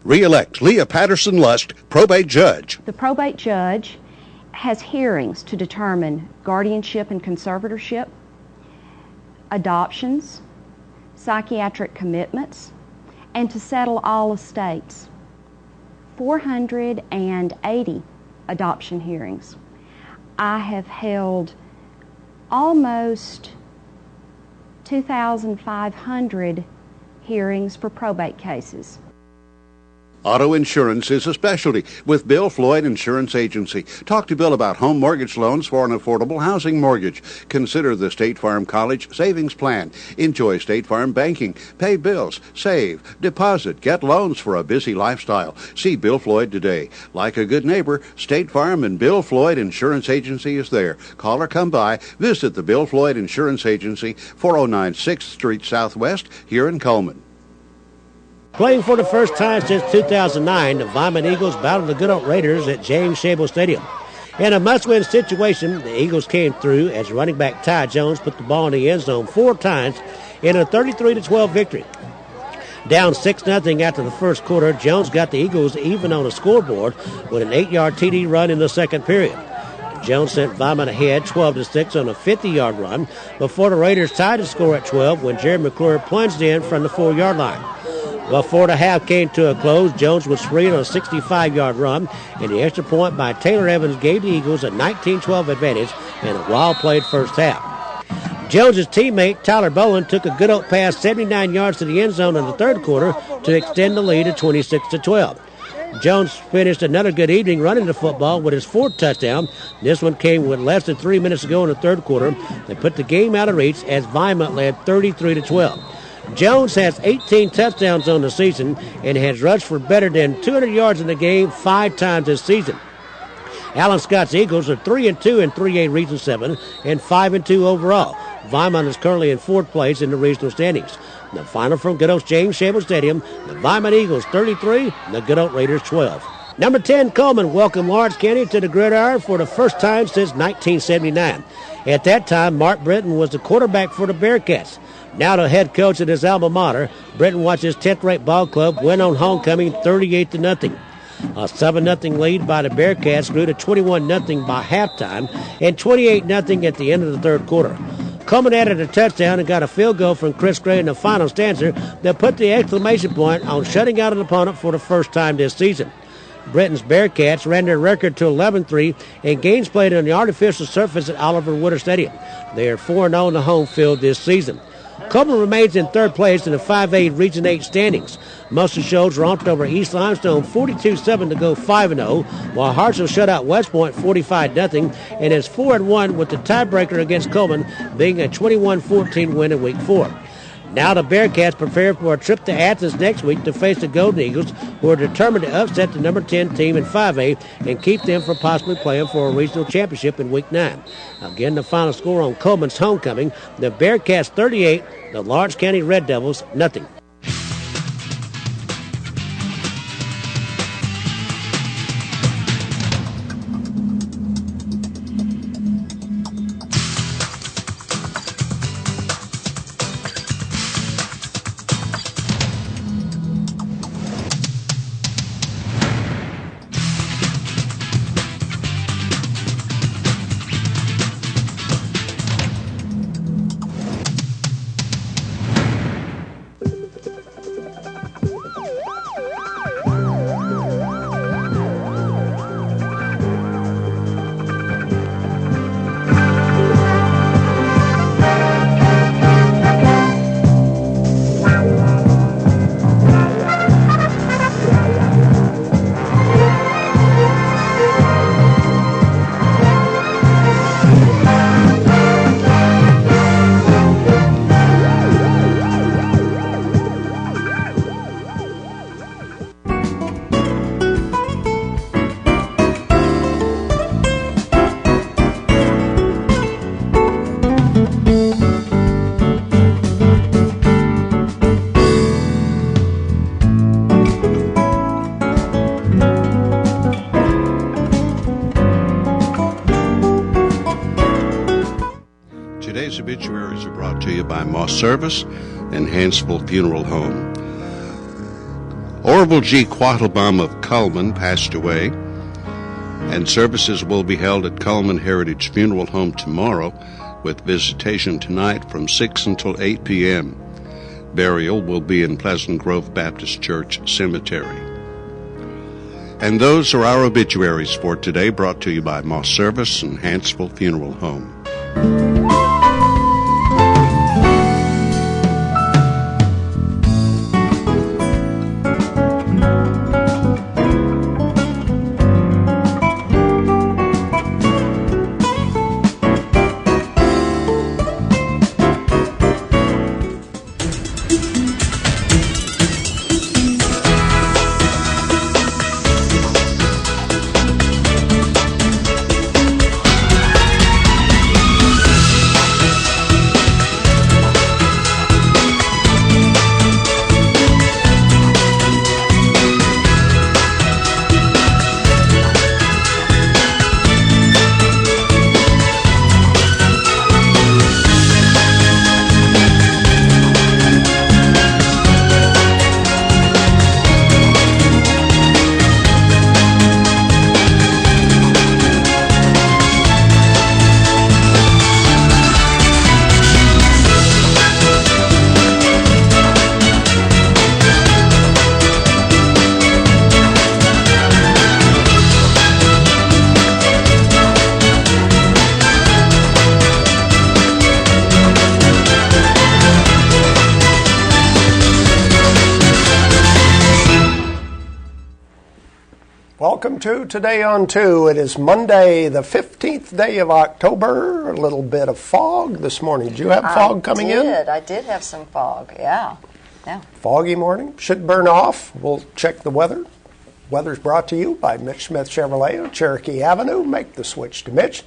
Re-elect Leah Patterson Lust, probate judge. The probate judge has hearings to determine guardianship and conservatorship, adoptions, psychiatric commitments, and to settle all estates. 480 adoption hearings. I have held almost 2,500 hearings for probate cases. Auto insurance is a specialty with Bill Floyd Insurance Agency. Talk to Bill about home mortgage loans for an affordable housing mortgage. Consider the State Farm College Savings Plan. Enjoy State Farm banking. Pay bills, save, deposit, get loans for a busy lifestyle. See Bill Floyd today. Like a good neighbor, State Farm and Bill Floyd Insurance Agency is there. Call or come by. Visit the Bill Floyd Insurance Agency, 409 6th Street Southwest, here in Coleman. Playing for the first time since 2009, the Vineman Eagles battled the Good Oak Raiders at James Shable Stadium. In a must-win situation, the Eagles came through as running back Ty Jones put the ball in the end zone 4 times in a 33-12 victory. Down 6-0 after the first quarter, Jones got the Eagles even on the scoreboard with an 8-yard TD run in the second period. Jones sent Vineman ahead 12-6 on a 50-yard run before the Raiders tied the score at 12 when Jerry McClure plunged in from the 4-yard line. Before the half came to a close, Jones was free on a 65-yard run, and the extra point by Taylor Evans gave the Eagles a 19-12 advantage in a well-played first half. Jones's teammate Tyler Bowen took a Good Oak pass 79 yards to the end zone in the third quarter to extend the lead to 26-12. Jones finished another good evening running the football with his 4th touchdown. This one came with less than 3 minutes to go in the third quarter. They put the game out of reach as Vineman led 33-12. Jones has 18 touchdowns on the season and has rushed for better than 200 yards in the game 5 times this season. Alan Scott's Eagles are 3-2 in 3A Region 7 and 5-2 overall. Vineman is currently in 4th place in the regional standings. The final from Good Oak's James Shable Stadium, the Vineman Eagles 33, the Good Oak Raiders 12. Number 10, Coleman welcomed Lawrence County to the gridiron for the first time since 1979. At that time, Mark Britton was the quarterback for the Bearcats. Now the head coach at his alma mater, Britton watched his 10th-ranked ball club win on homecoming 38-0. A 7-0 lead by the Bearcats grew to 21-0 by halftime and 28-0 at the end of the third quarter. Coleman added a touchdown and got a field goal from Chris Gray in the final stanza that put the exclamation point on shutting out an opponent for the first time this season. Britton's Bearcats ran their record to 11-3 and games played on the artificial surface at Oliver Wooder Stadium. They are 4-0 on the home field this season. Coleman remains in 3rd place in the 5A Region 8 standings. Muscle Shoals romped over East Limestone 42-7 to go 5-0, while Hartsville shut out West Point 45-0 and is 4-1 with the tiebreaker against Coleman being a 21-14 win in Week 4. Now the Bearcats prepare for a trip to Athens next week to face the Golden Eagles, who are determined to upset the number 10 team in 5A and keep them from possibly playing for a regional championship in Week 9. Again, the final score on Coleman's homecoming, the Bearcats 38, the Lawrence County Red Devils nothing. Today's obituaries are brought to you by Moss Service and Hansville Funeral Home. Orville G. Quattlebaum of Cullman passed away, and services will be held at Cullman Heritage Funeral Home tomorrow, with visitation tonight from 6 until 8 p.m. Burial will be in Pleasant Grove Baptist Church Cemetery. And those are our obituaries for today, brought to you by Moss Service and Hanceville Funeral Home. Welcome to Today on 2. It is Monday, the 15th day of October. A little bit of fog this morning. Did you have fog coming in? I did have some fog, yeah. Foggy morning. Should burn off. We'll check the weather. Weather's brought to you by Mitch Smith Chevrolet on Cherokee Avenue. Make the switch to Mitch.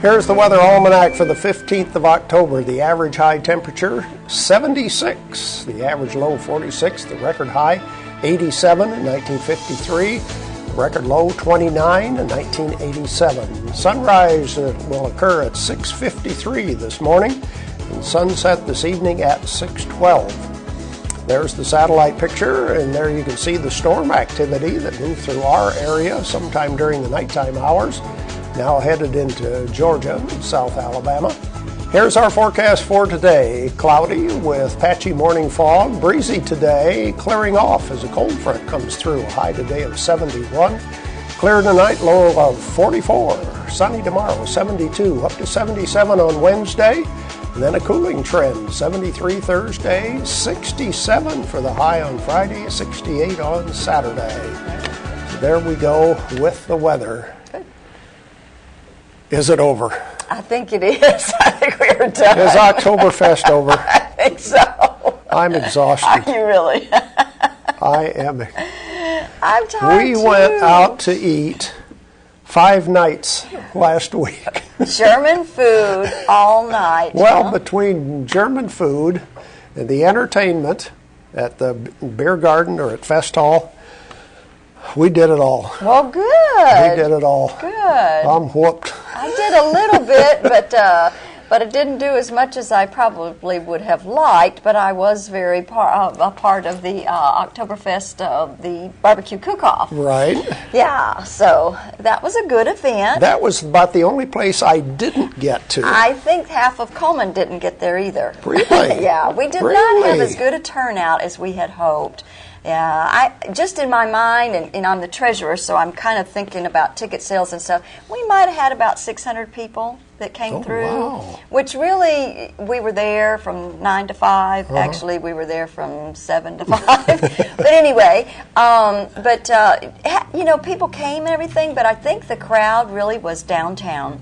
Here's the weather almanac for the 15th of October. The average high temperature, 76. The average low, 46. The record high, 87 in 1953. Record low 29 in 1987. Sunrise will occur at 6:53 this morning, and sunset this evening at 6:12. There's the satellite picture, and there you can see the storm activity that moved through our area sometime during the nighttime hours, now headed into Georgia and South Alabama. Here's our forecast for today. Cloudy with patchy morning fog. Breezy today, clearing off as a cold front comes through. A high today of 71. Clear tonight, low of 44. Sunny tomorrow, 72. Up to 77 on Wednesday. And then a cooling trend. 73 Thursday, 67 for the high on Friday, 68 on Saturday. So there we go with the weather. Good. Is it over? I think it is. I think we are done. Is Oktoberfest over? I think so. I'm exhausted. Are you really? I am. I'm tired We too. went out to eat 5 nights last week. German food all night. Well, huh? between German food and the entertainment at the beer garden or at Fest Hall, we did it all. Well, good. We did it all. Good. I'm whooped. I did a little bit, but it didn't do as much as I probably would have liked. But I was very a part of the Oktoberfest, the barbecue cook-off. Right. Yeah, so that was a good event. That was about the only place I didn't get to. I think half of Coleman didn't get there either. Really? Yeah, we did not have as good a turnout as we had hoped. Yeah, I just in my mind, and I'm the treasurer, so I'm kind of thinking about ticket sales and stuff. We might have had about 600 people that came through, wow. Which really, we were there from 9 to 5. Actually, we were there from 7 to 5. But anyway, people came and everything, but I think the crowd really was downtown.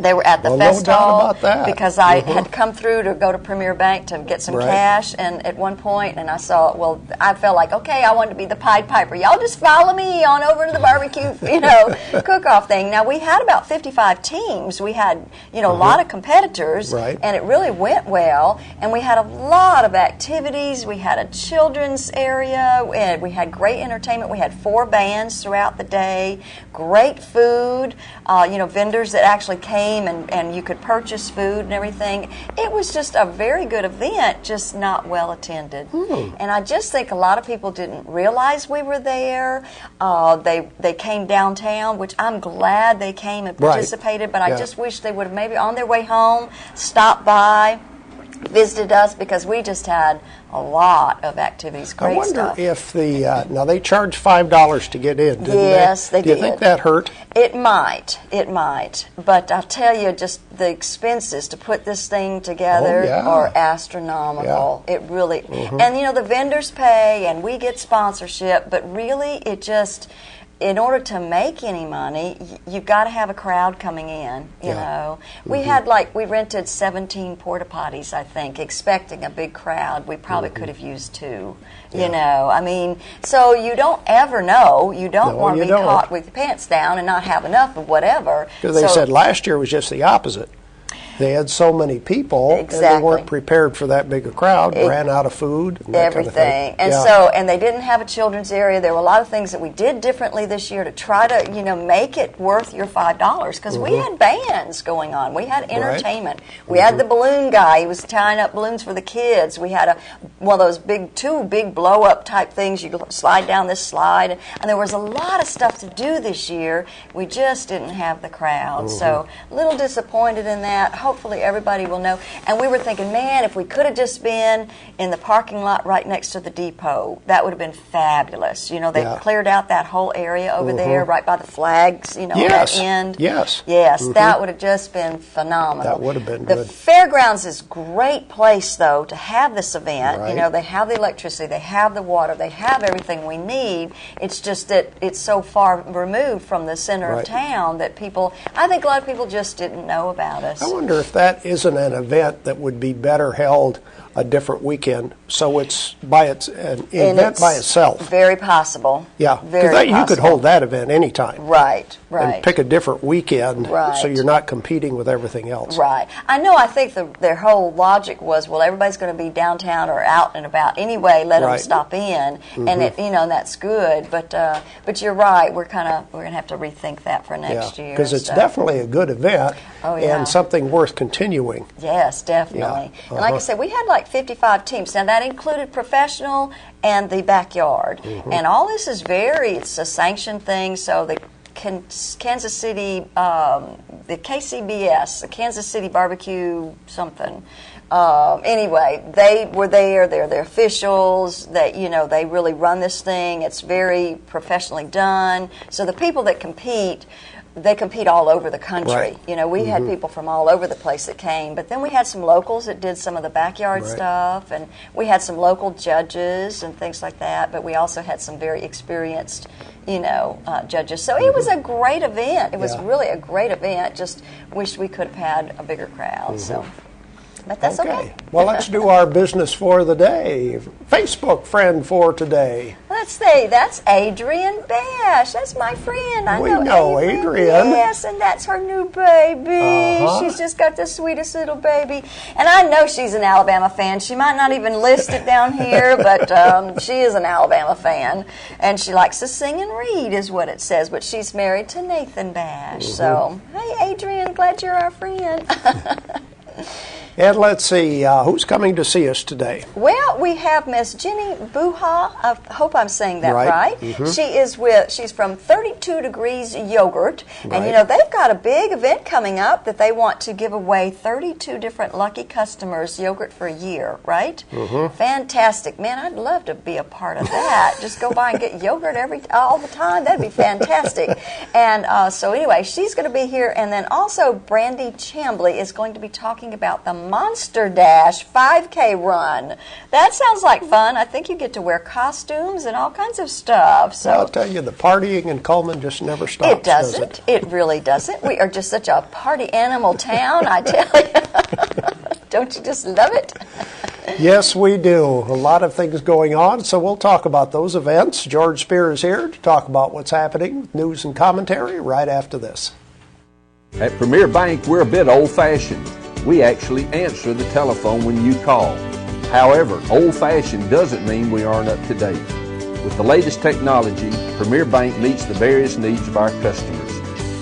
They were at the Fest no doubt Hall about that. because I had come through to go to Premier Bank to get some cash, and at one point, and I felt like, okay, I wanted to be the Pied Piper. Y'all just follow me on over to the barbecue, cook-off thing. Now, we had about 55 teams. We had, a lot of competitors, and it really went well, and we had a lot of activities. We had a children's area, and we had great entertainment. We had 4 bands throughout the day, great food, vendors that actually came came and you could purchase food and everything. It was just a very good event, just not well attended. And I just think a lot of people didn't realize we were there. They came downtown, which I'm glad they came and participated, but I just wish they would have maybe on their way home stopped by, visited us, because we just had a lot of activities. Great I wonder stuff. if now they charge $5 to get in, didn't Yes, they Do you did. think that hurt? It might, but I'll tell you, just the expenses to put this thing together are astronomical. It really, and you know, the vendors pay and we get sponsorship, but really it just, in order to make any money, you've got to have a crowd coming in, you know. We had we rented 17 porta potties, I think, expecting a big crowd. We probably could have used 2, you know. I mean, so you don't ever know. You don't want to be caught with your pants down and not have enough of whatever. Because they said last year was just the opposite. They had so many people, and they weren't prepared for that big a crowd, ran out of food, and that everything. Kind of thing. And so, and they didn't have a children's area. There were a lot of things that we did differently this year to try to, you know, make it worth your $5, because we had bands going on. We had entertainment. We had the balloon guy. He was tying up balloons for the kids. We had one of those two big blow-up type things. You could slide down this slide. And there was a lot of stuff to do this year. We just didn't have the crowd. So a little disappointed in that. Hopefully everybody will know. And we were thinking, man, if we could have just been in the parking lot right next to the depot, that would have been fabulous. You know, they cleared out that whole area over there right by the flags, you know, at that end. Yes. That would have just been phenomenal. That would have been good. The fairgrounds is a great place, though, to have this event. You know, they have the electricity, they have the water, they have everything we need. It's just that it's so far removed from the center of town that I think a lot of people just didn't know about us. I wonder if that isn't an event that would be better held a different weekend, so it's an event by itself. Very possible. Yeah, because you could hold that event anytime. Right. And pick a different weekend, so you're not competing with everything else. Right. I think their whole logic was, well, everybody's going to be downtown or out and about anyway. Let them stop in, and that's good. But you're right. We're going to have to rethink that for next year. Because it's definitely a good event and something worth continuing. Yes, definitely. And like I said, we had 55 teams. Now that included professional and the backyard. And all this is it's a sanctioned thing. So the Kansas City, the KCBS, the Kansas City Barbecue something. Anyway, they were there. They're the officials. They really run this thing. It's very professionally done. So the people that compete, they compete all over the country. You know, we had people from all over the place that came, but then we had some locals that did some of the backyard stuff, and we had some local judges and things like that, but we also had some very experienced, judges. So it was a great event. It was really a great event. Just wish we could have had a bigger crowd. So. But that's okay. Well, let's do our business for the day. Facebook friend for today. Let's see. That's Adrian Bash. That's my friend. We know Adrian. Yes, and that's her new baby. She's just got the sweetest little baby. And I know she's an Alabama fan. She might not even list it down here, but she is an Alabama fan. And she likes to sing and read is what it says. But she's married to Nathan Bash. So, hey, Adrian, glad you're our friend. And let's see, who's coming to see us today? Well, we have Miss Jenny Buha. I hope I'm saying that right. She's from 32 Degrees Yogurt. And, they've got a big event coming up that they want to give away 32 different lucky customers yogurt for a year, right? Fantastic. Man, I'd love to be a part of that. Just go by and get yogurt all the time. That'd be fantastic. And so anyway, she's going to be here. And then also Brandy Chambly is going to be talking about the Monster Dash 5K run. That sounds like fun. I think you get to wear costumes and all kinds of stuff. So I'll tell you, the partying in Coleman just never stops. It doesn't. Does it? It really doesn't. We are just such a party animal town, I tell you. Don't you just love it? Yes, we do. A lot of things going on, so we'll talk about those events. George Spear is here to talk about what's happening with news and commentary right after this. At Premier Bank, we're a bit old-fashioned. We actually answer the telephone when you call. However, old-fashioned doesn't mean we aren't up to date. With the latest technology, Premier Bank meets the various needs of our customers.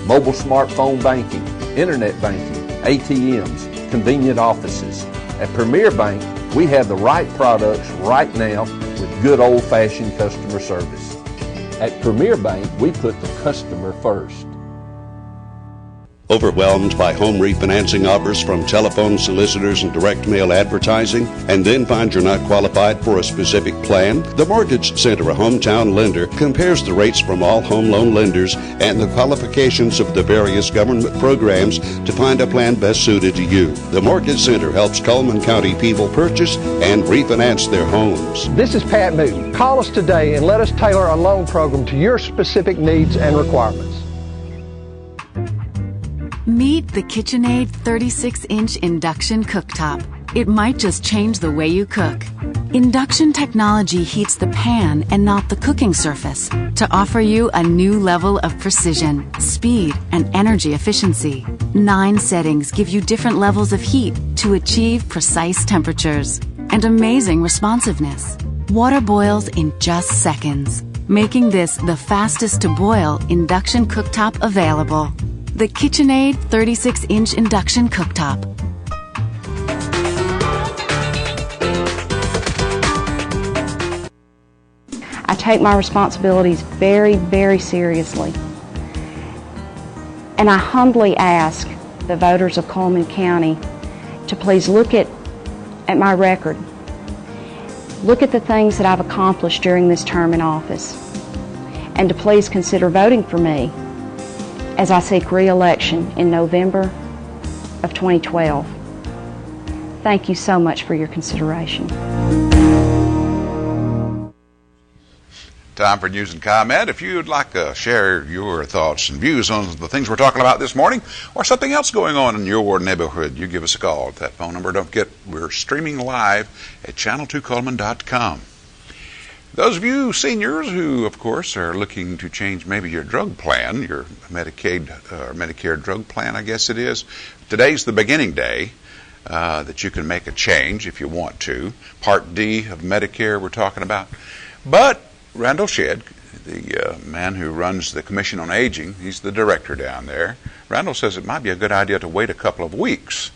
Mobile smartphone banking, internet banking, ATMs, convenient offices. At Premier Bank, we have the right products right now with good old-fashioned customer service. At Premier Bank, we put the customer first. Overwhelmed by home refinancing offers from telephone solicitors and direct mail advertising, and then find you're not qualified for a specific plan? The Mortgage Center, a hometown lender, compares the rates from all home loan lenders and the qualifications of the various government programs to find a plan best suited to you. The Mortgage Center helps Cullman County people purchase and refinance their homes. This is Pat Newton. Call us today and let us tailor a loan program to your specific needs and requirements. Meet the KitchenAid 36-inch induction cooktop. It might just change the way you cook. Induction technology heats the pan and not the cooking surface to offer you a new level of precision, speed, and energy efficiency. 9 settings give you different levels of heat to achieve precise temperatures and amazing responsiveness. Water boils in just seconds, making this the fastest to boil induction cooktop available. The KitchenAid 36-inch induction cooktop. I take my responsibilities very, very seriously. And I humbly ask the voters of Cullman County to please look at my record. Look at the things that I've accomplished during this term in office. And to please consider voting for me as I seek re-election in November of 2012. Thank you so much for your consideration. Time for news and comment. If you'd like to share your thoughts and views on the things we're talking about this morning or something else going on in your neighborhood, you give us a call at that phone number. Don't forget, we're streaming live at channel2cullman.com. Those of you seniors who, of course, are looking to change maybe your drug plan, your Medicaid or Medicare drug plan, I guess it is, today's the beginning day that you can make a change if you want to. Part D of Medicare we're talking about. But Randall Shedd, the man who runs the Commission on Aging, he's the director down there. Randall says it might be a good idea to wait a couple of weeks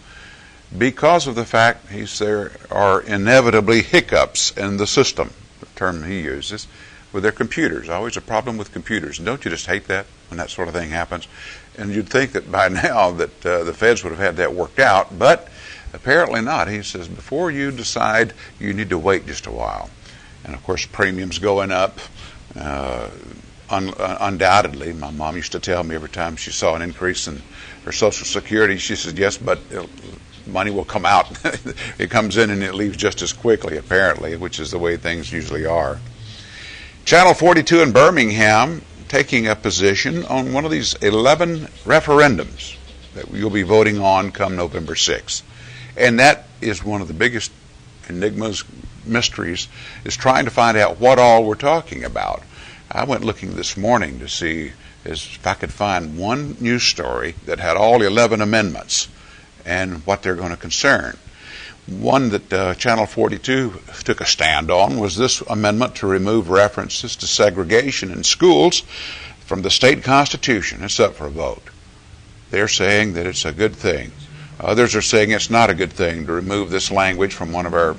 because of the fact there are inevitably hiccups in the system. Term he uses, with their computers. Always a problem with computers. And don't you just hate that when that sort of thing happens? And you'd think that by now that the feds would have had that worked out, but apparently not. He says before you decide, you need to wait just a while. And of course premiums going up undoubtedly. My mom used to tell me every time she saw an increase in her Social Security, she said, yes, but money will come out. It comes in and it leaves just as quickly, apparently, which is the way things usually are. Channel 42 in Birmingham taking a position on one of these 11 referendums that you'll be voting on come November 6th. And that is one of the biggest enigmas, mysteries, is trying to find out what all we're talking about. I went looking this morning to see if I could find one news story that had all 11 amendments and what they're going to concern. One that Channel 42 took a stand on was this amendment to remove references to segregation in schools from the state constitution. It's up for a vote. They're saying that it's a good thing. Others are saying it's not a good thing to remove this language from one of our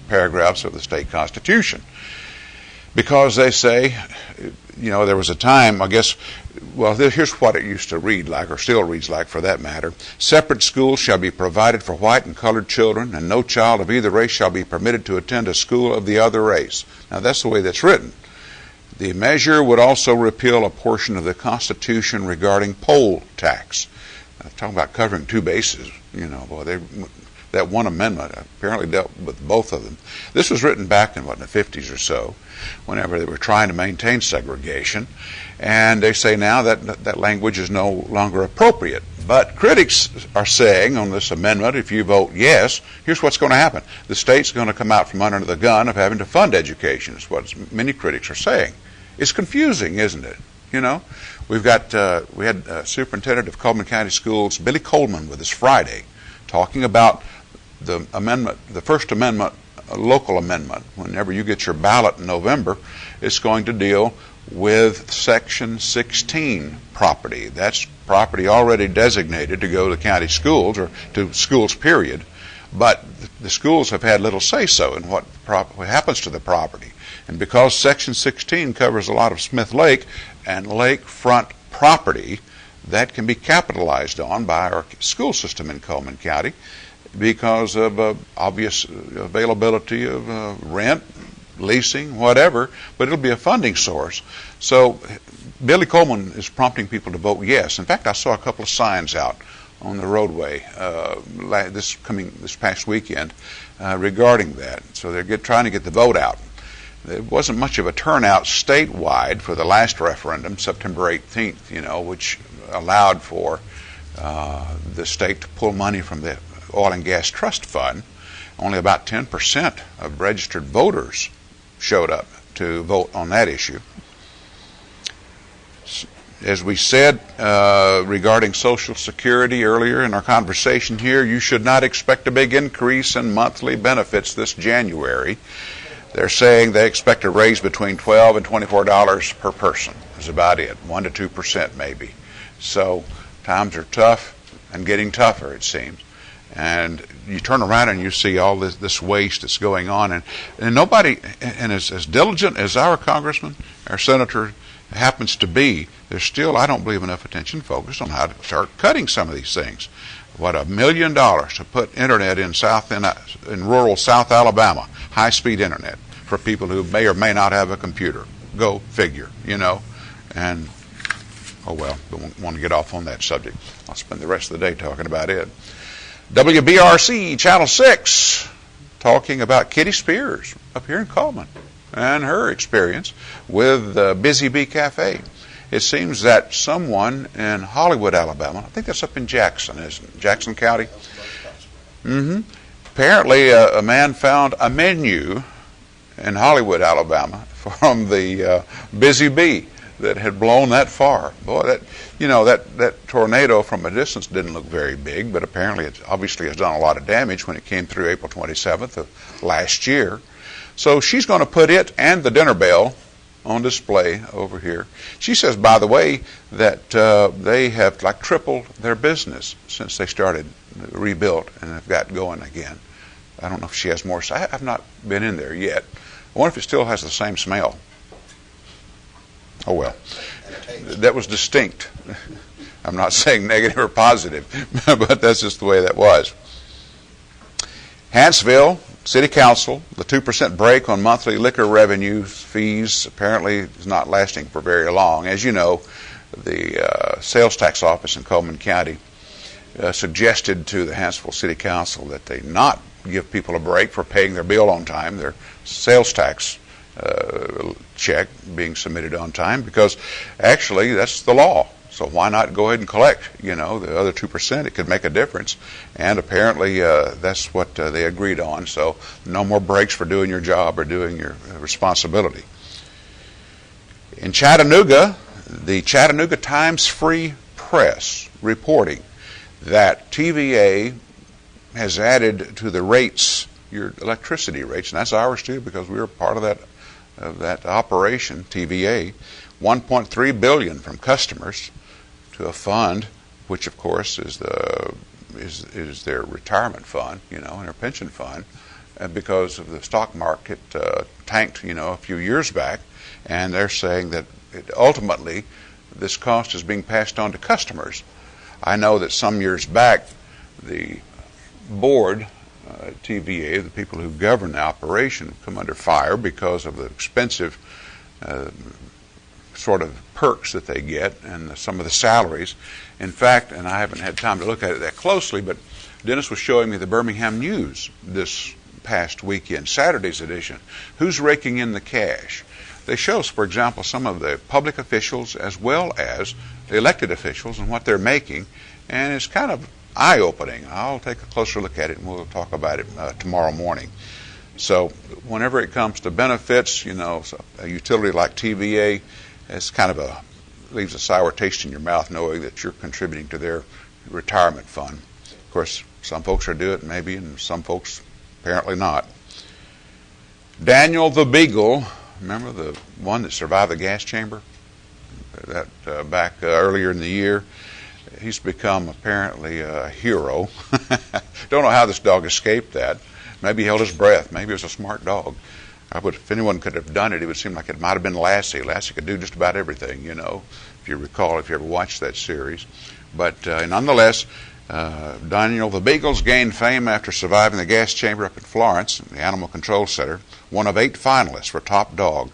paragraphs of the state constitution. Because they say, there was a time, I guess, here's what it used to read like, or still reads like for that matter. Separate schools shall be provided for white and colored children, and no child of either race shall be permitted to attend a school of the other race. Now that's the way that's written. The measure would also repeal a portion of the Constitution regarding poll tax. I'm talking about covering two bases. That one amendment apparently dealt with both of them. This was written back in the 50s or so, whenever they were trying to maintain segregation, and they say now that language is no longer appropriate. But critics are saying on this amendment, if you vote yes, here's what's going to happen. The state's going to come out from under the gun of having to fund education, is what many critics are saying. It's confusing, isn't it? We had Superintendent of Cullman County Schools, Billy Coleman, with us Friday, talking about the amendment, the First Amendment, a local amendment. Whenever you get your ballot in November, it's going to deal with Section 16 property. That's property already designated to go to county schools or to schools, period. But the schools have had little say-so in what happens to the property. And because Section 16 covers a lot of Smith Lake and lakefront property, that can be capitalized on by our school system in Coleman County because of obvious availability of rent, leasing, whatever, but it'll be a funding source. So Billy Coleman is prompting people to vote yes. In fact, I saw a couple of signs out on the roadway this past weekend regarding that. So they're trying to get the vote out. There wasn't much of a turnout statewide for the last referendum, September 18th, which allowed for the state to pull money from the Oil and Gas Trust Fund. Only about 10% of registered voters showed up to vote on that issue. As we said regarding Social Security earlier in our conversation here, you should not expect a big increase in monthly benefits this January. They're saying they expect a raise between $12 and $24 per person is about it, 1 to 2% maybe. So times are tough and getting tougher, it seems. And you turn around and you see all this waste that's going on, and nobody, and as diligent as our congressman, our senator happens to be, there's still, I don't believe, enough attention focused on how to start cutting some of these things. What, $1 million to put internet in rural South Alabama, high-speed internet for people who may or may not have a computer. Go figure, And oh well, don't want to get off on that subject. I'll spend the rest of the day talking about it. WBRC Channel 6 talking about Kitty Spears up here in Coleman and her experience with Busy Bee Cafe. It seems that someone in Hollywood, Alabama, I think that's up in Jackson, isn't it? Jackson County? Apparently a man found a menu in Hollywood, Alabama from the Busy Bee that had blown that far. Boy, that tornado from a distance didn't look very big, but apparently it obviously has done a lot of damage when it came through April 27th of last year. So she's going to put it and the dinner bell on display over here. She says, by the way, that they have like tripled their business since they started rebuilt and have got going again. I don't know if she has more. I've not been in there yet. I wonder if it still has the same smell. Oh well, that was distinct. I'm not saying negative or positive, but that's just the way that was. Hanceville City Council, the 2% break on monthly liquor revenue fees apparently is not lasting for very long. As you know, the sales tax office in Coleman County suggested to the Hanceville City Council that they not give people a break for paying their bill on time, their sales tax check being submitted on time, because actually that's the law. So why not go ahead and collect, the other 2%? It could make a difference. And apparently that's what they agreed on. So no more breaks for doing your job or doing your responsibility. In Chattanooga, the Chattanooga Times-Free Press reporting that TVA has added to the rates, your electricity rates, and that's ours too because we were part of that operation, TVA, $1.3 billion from customers to a fund, which of course is their retirement fund, and their pension fund, because of the stock market tanked, a few years back, and they're saying that ultimately this cost is being passed on to customers. I know that some years back the board, TVA, the people who govern the operation, come under fire because of the expensive sort of perks that they get and some of the salaries. In fact, and I haven't had time to look at it that closely, but Dennis was showing me the Birmingham News this past weekend, Saturday's edition. Who's raking in the cash? They show us, for example, some of the public officials as well as the elected officials and what they're making, and it's kind of eye-opening. I'll take a closer look at it and we'll talk about it tomorrow morning. So whenever it comes to benefits, a utility like TVA, it's kind of leaves a sour taste in your mouth knowing that you're contributing to their retirement fund. Of course, some folks are doing it maybe, and some folks apparently not. Daniel the Beagle remember the one that survived the gas chamber? That back earlier in the year. He's become apparently a hero. Don't know how this dog escaped that. Maybe he held his breath. Maybe it was a smart dog. If anyone could have done it, it would seem like it might have been Lassie. Lassie could do just about everything, you know, if you recall, if you ever watched that series. But nonetheless, Daniel the Beagle's gained fame after surviving the gas chamber up in Florence, the Animal Control Center, one of 8 finalists for top dog.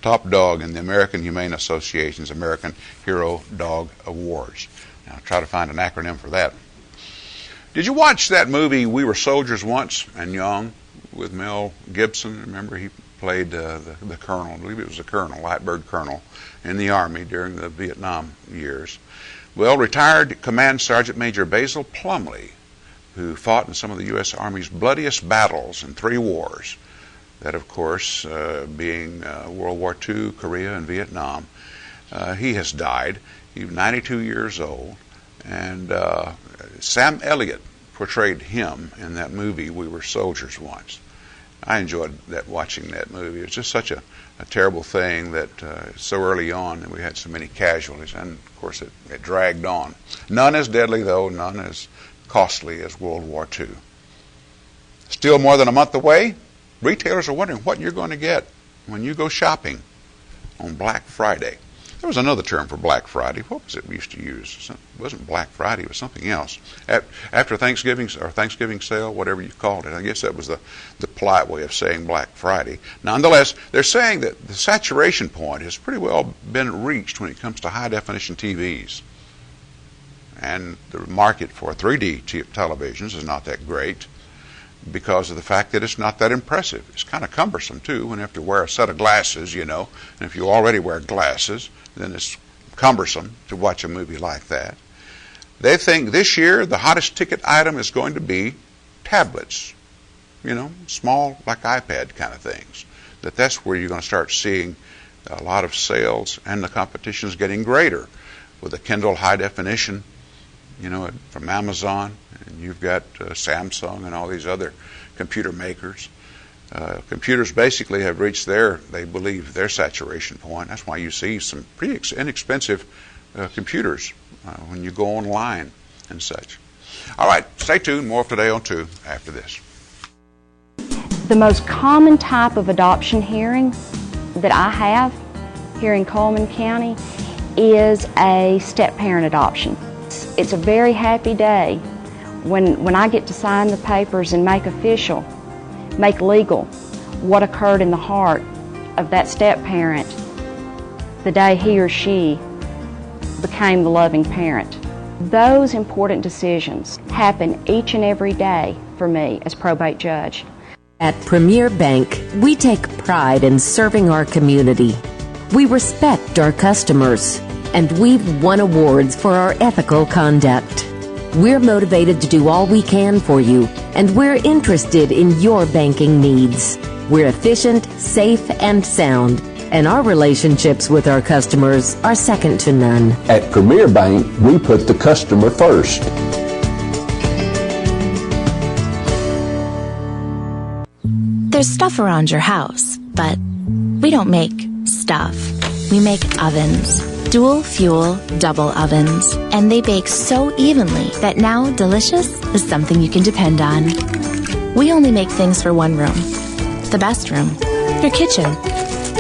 Top dog in the American Humane Association's American Hero Dog Awards. Now, I'll try to find an acronym for that. Did you watch that movie, We Were Soldiers Once and Young, with Mel Gibson? Remember, he played the colonel, I believe it was the colonel, Lightbird Colonel, in the Army during the Vietnam years. Well, retired Command Sergeant Major Basil Plumley, who fought in some of the U.S. Army's bloodiest battles in 3 wars, that, of course, being World War II, Korea, and Vietnam. He has died. He was 92 years old. And Sam Elliott portrayed him in that movie, We Were Soldiers Once. I enjoyed watching that movie. It was just such a terrible thing that so early on that we had so many casualties. And, of course, it dragged on. None as deadly, though, none as costly as World War II. Still more than a month away. Retailers are wondering what you're going to get when you go shopping on Black Friday. There was another term for Black Friday. What was it we used to use? It wasn't Black Friday. It was something else. After Thanksgiving or Thanksgiving sale, whatever you called it. I guess that was the polite way of saying Black Friday. Nonetheless, they're saying that the saturation point has pretty well been reached when it comes to high-definition TVs. And the market for 3D televisions is not that great, because of the fact that it's not that impressive. It's kind of cumbersome, too, when you have to wear a set of glasses, you know. And if you already wear glasses, then it's cumbersome to watch a movie like that. They think this year the hottest ticket item is going to be tablets, you know, small, like iPad kind of things. That's where you're going to start seeing a lot of sales, and the competition is getting greater with the Kindle High Definition, you know, from Amazon, and you've got Samsung and all these other computer makers. Computers basically have reached they believe, their saturation point. That's why you see some pretty inexpensive computers when you go online and such. All right, stay tuned. More of Today on 2 after this. The most common type of adoption hearing that I have here in Coleman County is a step-parent adoption. It's a very happy day when I get to sign the papers and make official, make legal what occurred in the heart of that step-parent the day he or she became the loving parent. Those important decisions happen each and every day for me as probate judge. At Premier Bank, we take pride in serving our community. We respect our customers, and we've won awards for our ethical conduct. We're motivated to do all we can for you, and we're interested in your banking needs. We're efficient, safe, and sound, and our relationships with our customers are second to none. At Premier Bank, we put the customer first. There's stuff around your house, but we don't make stuff. We make ovens. Dual fuel, double ovens. And they bake so evenly that now delicious is something you can depend on. We only make things for one room. The best room. Your kitchen.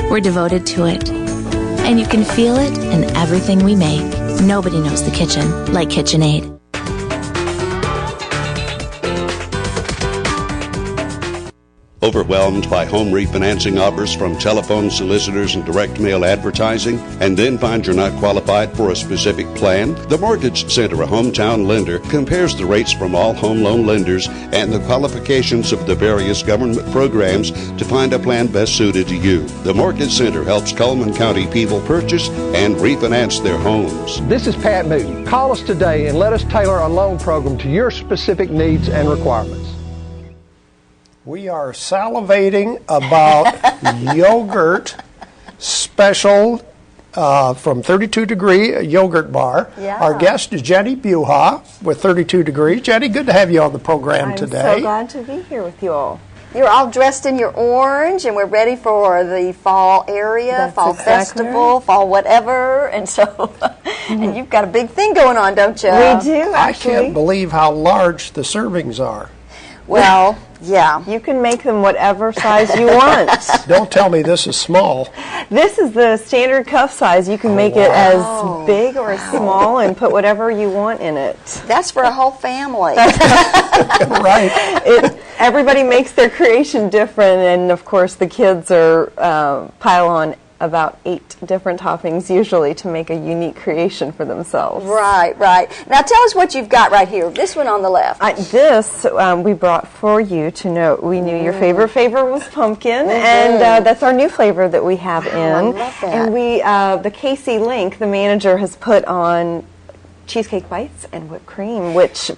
We're devoted to it. And you can feel it in everything we make. Nobody knows the kitchen like KitchenAid. Overwhelmed by home refinancing offers from telephone solicitors and direct mail advertising, and then find you're not qualified for a specific plan? The Mortgage Center, a hometown lender, compares the rates from all home loan lenders and the qualifications of the various government programs to find a plan best suited to you. The Mortgage Center helps Coleman County people purchase and refinance their homes. This is Pat Newton. Call us today and let us tailor a loan program to your specific needs and requirements. We are salivating about yogurt special from 32 Degree Yogurt Bar. Yeah. Our guest is Jenny Buha with 32 Degrees. Jenny, good to have you on the program today. I'm so glad to be here with you all. You're all dressed in your orange, and we're ready for the fall area, That's fall exactly festival, right. fall whatever, and so, and you've got a big thing going on, don't you? We do, I actually. can't believe how large the servings are. Well, yeah. You can make them whatever size you want. Don't tell me this is small. This is the standard cup size. You can make it as big or as small and put whatever you want in it. That's for a whole family. Right. Everybody makes their creation different, and of course the kids are pile on about 8 different toppings usually to make a unique creation for themselves. Right, right. Now tell us what you've got right here. This one on the left. This we brought for you to know. We knew your favorite flavor was pumpkin, and that's our new flavor that we have in. I love that. And we, the Casey Link, the manager, has put on cheesecake bites and whipped cream, which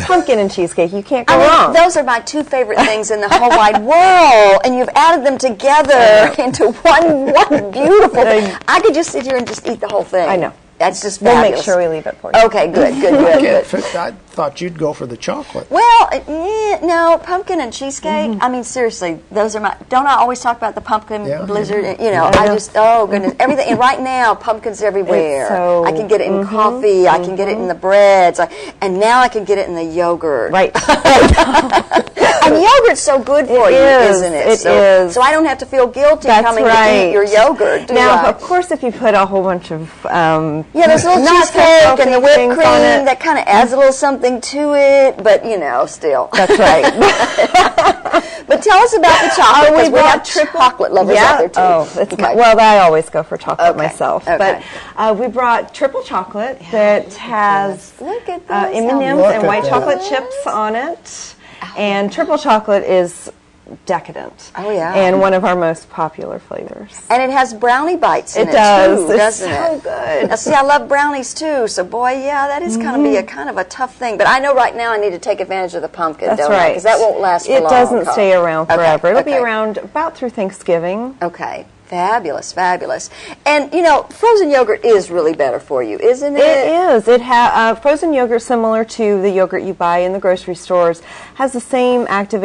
pumpkin and cheesecake, you can't go wrong. Those are my 2 favorite things in the whole wide world, and you've added them together into one beautiful thing. I could just sit here and just eat the whole thing. I know. That's just We'll fabulous. make sure we leave it for you. Okay, good, good, good. I thought you'd go for the chocolate. Well, no, pumpkin and cheesecake. I mean, seriously, those are my. Don't I always talk about the pumpkin blizzard? You know, I just. Oh goodness, everything. And right now, pumpkins everywhere. So, I can get it in coffee. I can get it in the breads. And now I can get it in the yogurt. Right. And yogurt's so good for you, isn't it? It is. So I don't have to feel guilty That's coming right. to eat your yogurt. Do Now, I? of course, if you put a whole bunch of Yeah, there's a little not cheesecake and the whipped things cream on it. that kind of adds a little something to it, but you know, still. That's right. But tell us about the chocolate, because we have triple chocolate lovers out there too. Oh, it's Okay. well, I always go for chocolate myself. Okay. But we brought triple chocolate that has Look at this. M&Ms Look and at white that. chocolate chips on it. And triple chocolate is decadent. Oh, yeah. And one of our most popular flavors. And it has brownie bites in It it, does. too, It's doesn't so it? good. Now, see, I love brownies too, so boy, yeah, that is going to be a kind of a tough thing. But I know right now I need to take advantage of the pumpkin, That's don't I? right. Because that won't last for It long. doesn't stay around Okay, forever. It'll be okay. around about through Thanksgiving. Okay. Fabulous, fabulous. And, you know, frozen yogurt is really better for you, isn't it? It is. It frozen yogurt, similar to the yogurt you buy in the grocery stores, has the same active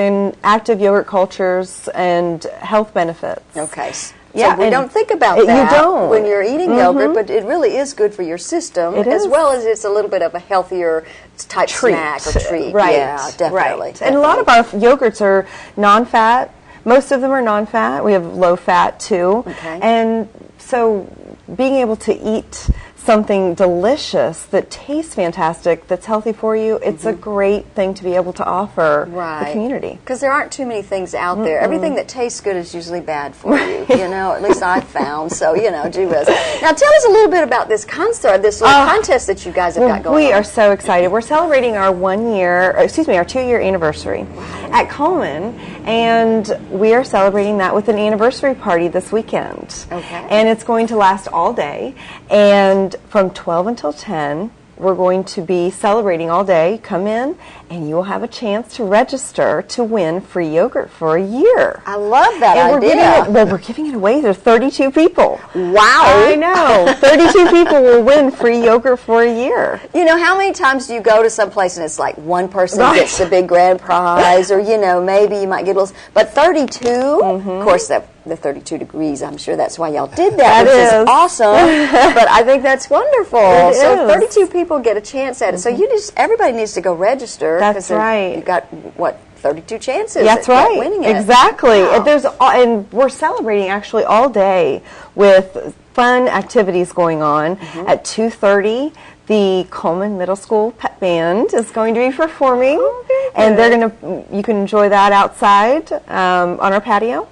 yogurt cultures and health benefits. Okay. So Yeah, we and don't think about you that don't. when you're eating yogurt, but it really is good for your system, It as is. well as it's a little bit of a healthier type snack or treat. Right. Yeah, definitely. Right. And a lot of our yogurts are non-fat. Most of them are non-fat. We have low-fat too. Okay. And so being able to eat something delicious that tastes fantastic, that's healthy for you, it's a great thing to be able to offer the community. Because there aren't too many things out there. Everything that tastes good is usually bad for you, you know, at least I've found. So, you know, gee whiz. Now tell us a little bit about this concert, this little contest that you guys have got going on. We are so excited. We're celebrating our 2-year anniversary at Coleman, and we are celebrating that with an anniversary party this weekend. Okay. And it's going to last all day, and from 12 until 10, we're going to be celebrating all day. Come in, and you will have a chance to register to win free yogurt for a year. I love that And idea. we're giving it away. There's 32 people. Wow. I know. 32 people will win free yogurt for a year. You know, how many times do you go to some place and it's like one person Right. gets the big grand prize, or, you know, maybe you might get a little, but 32, of course, the 32 degrees, I'm sure that's why y'all did that, which is awesome, but I think that's wonderful. It So is. 32 people get a chance at it. So everybody needs to go register. That's right. You got, what, 32 chances That's at right. winning it. Exactly. Wow. And we're celebrating actually all day with fun activities going on. At 2:30, the Coleman Middle School Pep Band is going to be performing, and you can enjoy that outside on our patio.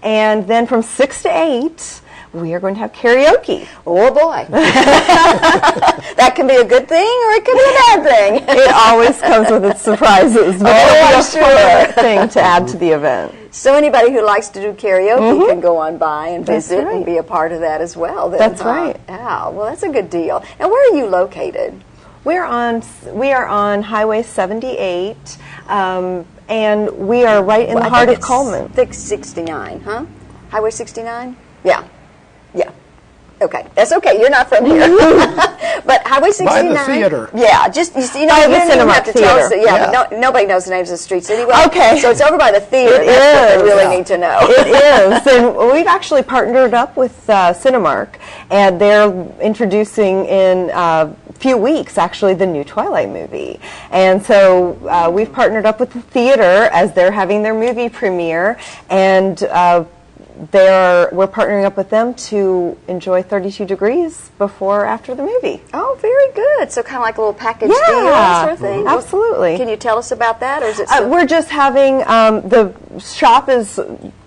And then from 6 to 8, we are going to have karaoke. Oh boy. That can be a good thing or it can be a bad thing. It always comes with its surprises, but I'm it'll be a fun thing to add to the event. So anybody who likes to do karaoke can go on by and That's visit right. and be a part of that as well. Then, That's huh? right. Yeah, well, that's a good deal. Now, where are you located? We are on Highway 78, and we are right in the heart of Coleman. 69, huh? Highway 69? Yeah. Yeah. Okay. That's okay. You're not from here. But Highway 69. By the theater. Yeah, just you By don't the even Cinemark have to tell us. Theater. Yeah, but nobody knows the names of the streets anyway. Okay. So it's over by the theater. It That's is. what they really need to know. It is, and we've actually partnered up with Cinemark, and they're introducing in a few weeks, actually, the new Twilight movie. And so we've partnered up with the theater as they're having their movie premiere, and we're partnering up with them to enjoy 32 Degrees before or after the movie. Oh, very good. So kind of like a little package deal sort of thing. Absolutely. Can you tell us about that, or is it? We're just having the shop is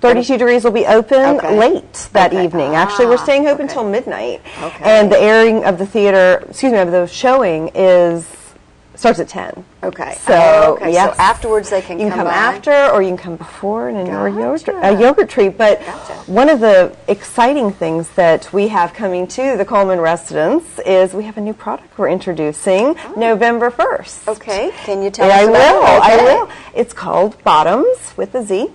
32 Degrees will be open late that evening. Actually, we're staying open until midnight, and the airing of the the showing starts at 10. Okay. So, So yes. afterwards they can you can come by. after, or you can come before and enjoy a yogurt treat. But one of the exciting things that we have coming to the Coleman residents is we have a new product we're introducing November 1st. Okay. Can you tell us I about will. it? I will. It's called Bottoms with a Z.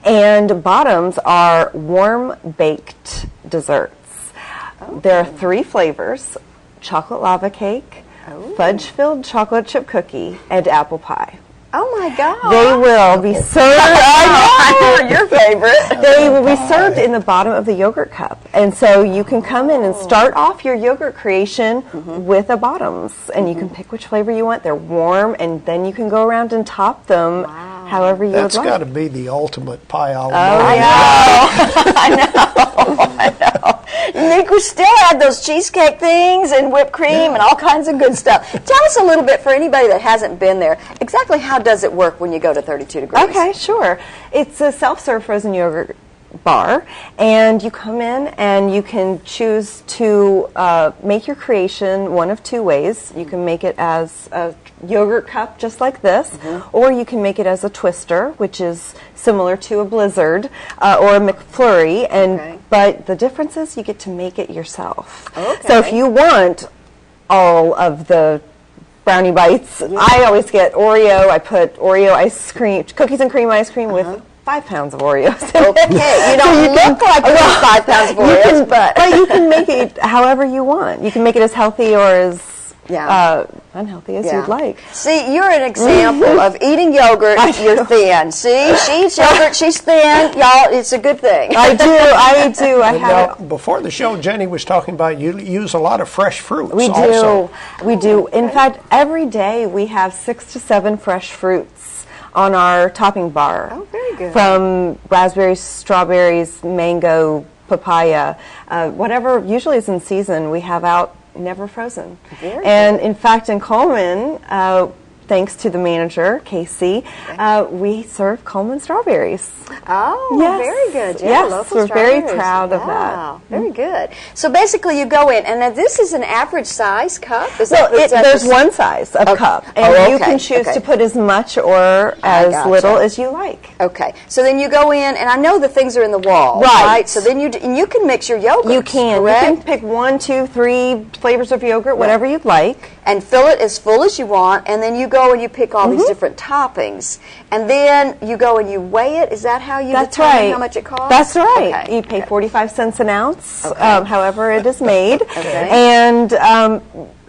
And Bottoms are warm baked desserts. There are 3 flavors: chocolate lava cake, fudge-filled chocolate chip cookie, and apple pie. Oh my God! They will be served. I know, your favorite. They will be served in the bottom of the yogurt cup, and so you can come in and start off your yogurt creation with a Bottoms, and you can pick which flavor you want. They're warm, and then you can go around and top them however you would like. That's got to be the ultimate pie a la I know. Nick, we still had those cheesecake things and whipped cream and all kinds of good stuff. Tell us a little bit, for anybody that hasn't been there, exactly how does it work when you go to 32 Degrees? Okay, sure. It's a self-serve frozen yogurt bar, and you come in and you can choose to make your creation one of 2 ways. You can make it as a yogurt cup just like this, or you can make it as a twister, which is similar to a Blizzard or a McFlurry, but the difference is you get to make it yourself. So if you want all of the brownie bites, I always get Oreo. I put Oreo ice cream, cookies and cream ice cream with 5 pounds of Oreos. Okay, you don't look like you need 5 pounds of Oreos, but you can make it however you want. You can make it as healthy or as unhealthy as you'd like. See, you're an example of eating yogurt, you're thin. See, she eats yogurt, she's thin. Y'all, it's a good thing. I do. I have Now, before the show, Jenny was talking about you use a lot of fresh fruits. We do. Also. We do. In fact, every day we have 6 to 7 fresh fruits on our topping bar. Oh, very good. From raspberries, strawberries, mango, papaya, whatever usually is in season, we have out, never frozen. And in fact, in Coleman, thanks to the manager, Casey, we serve Coleman strawberries. Oh, Yes. very good. Yeah, Yes, local we're very strawberries. proud of that. Wow, very good. So basically you go in, and now this is an average size cup? Is Well, that, is that there's the- one size of cup, and you can choose to put as much or as little as you like. Okay, so then you go in, and I know the things are in the wall, Right. So then you can mix your yogurt. You can. correct? You can pick 1, 2, 3 flavors of yogurt, whatever you'd like. And fill it as full as you want, and then you go and you pick all these different toppings, and then you go and you weigh it. Is that how you That's determine right. how much it costs? That's right. Okay. You pay 45 cents an ounce, however it is made, Okay. and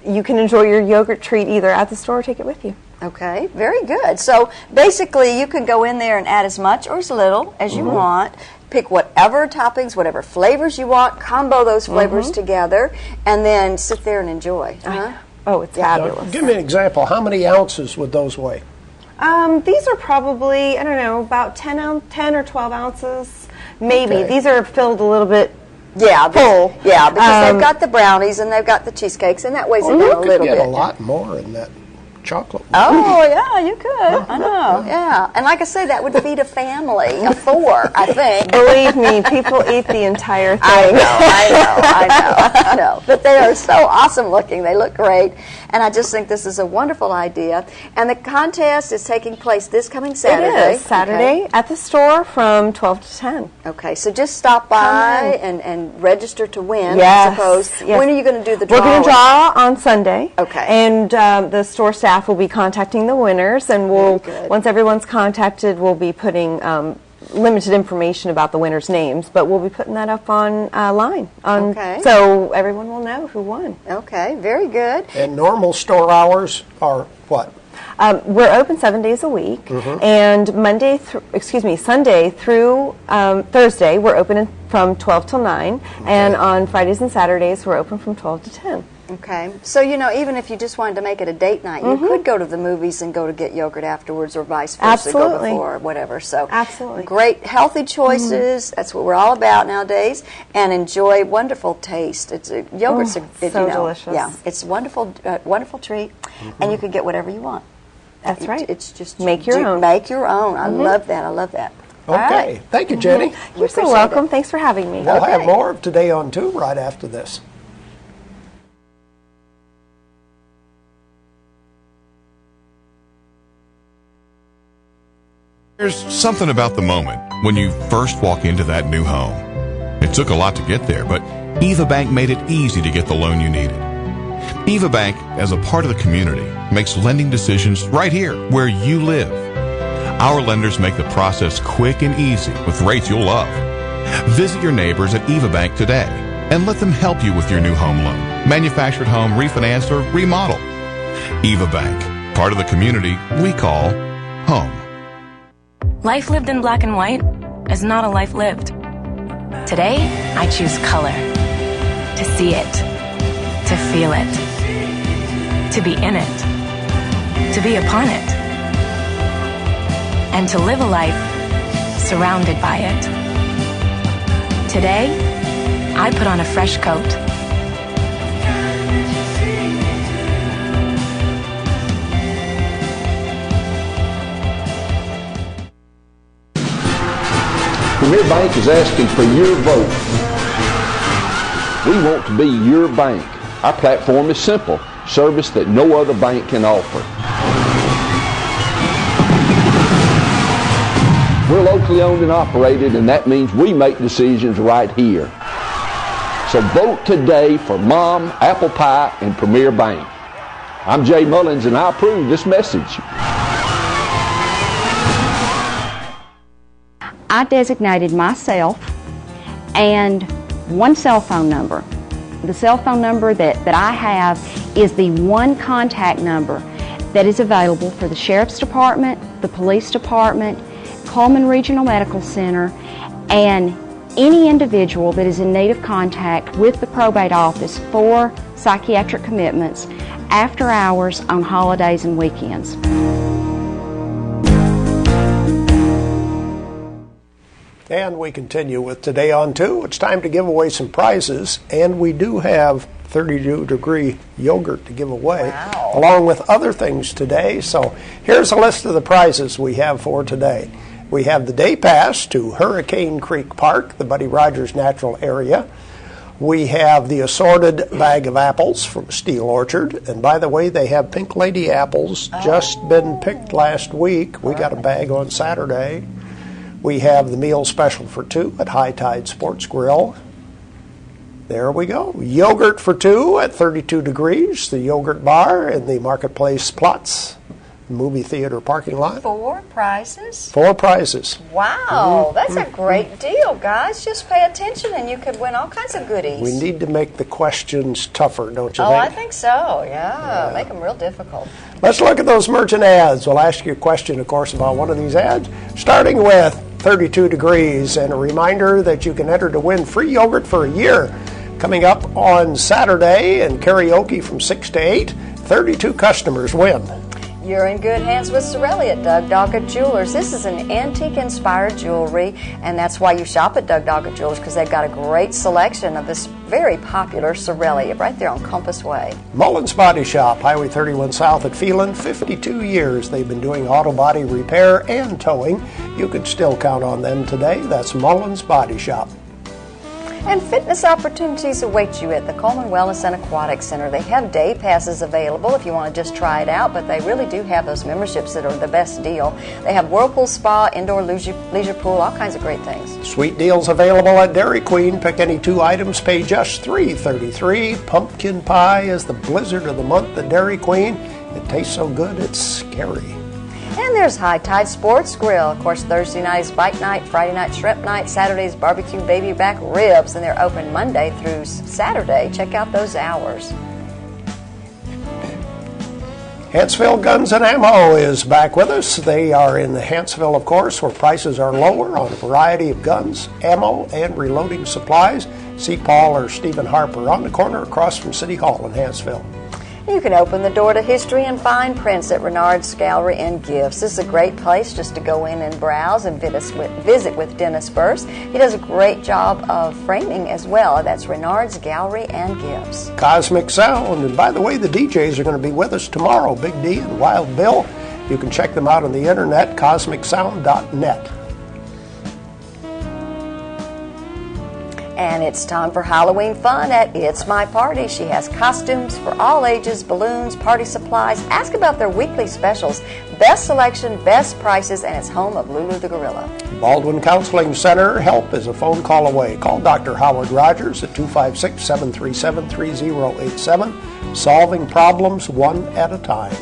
you can enjoy your yogurt treat either at the store or take it with you. Okay, very good. So basically, you can go in there and add as much or as little as you want. Pick whatever toppings, whatever flavors you want, combo those flavors together, and then sit there and enjoy. Huh? Oh, it's fabulous. Give me an example. How many ounces would those weigh? These are probably, I don't know, about 10 or 12 ounces, maybe. Okay. These are filled a little bit Yeah, full. Yeah, because they've got the brownies and they've got the cheesecakes, and that weighs it down a You could little get bit. a lot more in that chocolate. Oh, yeah, you could. I know, yeah. And like I say, that would feed a family of 4, I think. Believe me, people eat the entire thing. I know. But they are so awesome looking. They look great. And I just think this is a wonderful idea. And the contest is taking place this coming Saturday. It is Saturday at the store from 12 to 10. Okay, so just stop by and register to win, Yes, I suppose. yes. When are you going to do the drawing? We're going to draw on Sunday. Okay. And the store staff will be contacting the winners, and we'll Very good. once everyone's contacted, we'll be putting limited information about the winners' names, but we'll be putting that up on line, Okay. so everyone will know who won. Okay, very good. And normal store hours are what? We're open 7 days a week, and Sunday through Thursday we're open from 12 till 9, and on Fridays and Saturdays we're open from 12 to 10. Okay, so even if you just wanted to make it a date night, you could go to the movies and go to get yogurt afterwards, or vice versa, Absolutely. go before, or whatever. So Absolutely. great healthy choices. That's what we're all about nowadays, and enjoy wonderful taste. It's yogurt's so delicious. Yeah, it's a wonderful, wonderful treat, and you can get whatever you want. That's right. It's just Make your own. Make your own. I love that. I love that. Okay. right. Thank you, Jenny. You're so welcome. Thanks for having me. We'll have more of Today on 2 right after this. There's something about the moment when you first walk into that new home. It took a lot to get there, but Eva Bank made it easy to get the loan you needed. Eva Bank, as a part of the community, makes lending decisions right here where you live. Our lenders make the process quick and easy with rates you'll love. Visit your neighbors at Eva Bank today and let them help you with your new home loan, manufactured home, refinance, or remodel. Eva Bank, part of the community we call home. Life lived in black and white is not a life lived. Today, I choose color. To see it. To feel it. To be in it. To be upon it. And to live a life surrounded by it. Today, I put on a fresh coat. Premier Bank is asking for your vote. We want to be your bank. Our platform is simple, service that no other bank can offer. We're locally owned and operated, and that means we make decisions right here. So vote today for Mom, Apple Pie, and Premier Bank. I'm Jay Mullins, and I approve this message. I designated myself and one cell phone number. The cell phone number that I have is the one contact number that is available for the Sheriff's Department, the Police Department, Coleman Regional Medical Center, and any individual that is in need of contact with the probate office for psychiatric commitments after hours on holidays and weekends. And we continue with Today on 2. It's time to give away some prizes, and we do have 32-degree yogurt to give away, along with other things today. So here's a list of the prizes we have for today. We have the day pass to Hurricane Creek Park, the Buddy Rogers Natural Area. We have the assorted bag of apples from Steel Orchard. And by the way, they have Pink Lady apples just been picked last week. We got a bag on Saturday. We have the meal special for 2 at High Tide Sports Grill. There we go. Yogurt for 2 at 32 degrees. The yogurt bar in the Marketplace Plots movie theater parking lot. 4 prizes? 4 prizes. Wow, that's a great deal, guys. Just pay attention and you could win all kinds of goodies. We need to make the questions tougher, don't you Oh, think? I think so, yeah. Make them real difficult. Let's look at those merchant ads. We'll ask you a question, of course, about one of these ads, starting with 32 degrees, and a reminder that you can enter to win free yogurt for a year. Coming up on Saturday in karaoke from 6 to 8, 32 customers win. You're in good hands with Sorelli at Doug Doggett Jewelers. This is an antique-inspired jewelry, and that's why you shop at Doug Doggett Jewelers, because they've got a great selection of this very popular Sorelli right there on Compass Way. Mullins Body Shop, Highway 31 South at Phelan. 52 years they've been doing auto body repair and towing. You could still count on them today. That's Mullins Body Shop. And fitness opportunities await you at the Coleman Wellness and Aquatic Center. They have day passes available if you want to just try it out, but they really do have those memberships that are the best deal. They have Whirlpool Spa, indoor leisure pool, all kinds of great things. Sweet deals available at Dairy Queen. Pick any 2 items, pay just $3.33. Pumpkin pie is the blizzard of the month at Dairy Queen. It tastes so good, it's scary. And there's High Tide Sports Grill. Of course, Thursday night is bike night, Friday night shrimp night, Saturday's barbecue baby back ribs, and they're open Monday through Saturday. Check out those hours. Hanceville Guns and Ammo is back with us. They are in Hanceville, of course, where prices are lower on a variety of guns, ammo, and reloading supplies. See Paul or Stephen Harper on the corner across from City Hall in Hanceville. You can open the door to history and fine prints at Renard's Gallery and Gifts. This is a great place just to go in and browse and visit with Dennis Burse. He does a great job of framing as well. That's Renard's Gallery and Gifts. Cosmic Sound, and by the way, the DJs are going to be with us tomorrow, Big D and Wild Bill. You can check them out on the internet, cosmicsound.net. And it's time for Halloween fun at It's My Party. She has costumes for all ages, balloons, party supplies. Ask about their weekly specials. Best selection, best prices, and it's home of Lulu the Gorilla. Baldwin Counseling Center, help is a phone call away. Call Dr. Howard Rogers at 256-737-3087. Solving problems one at a time.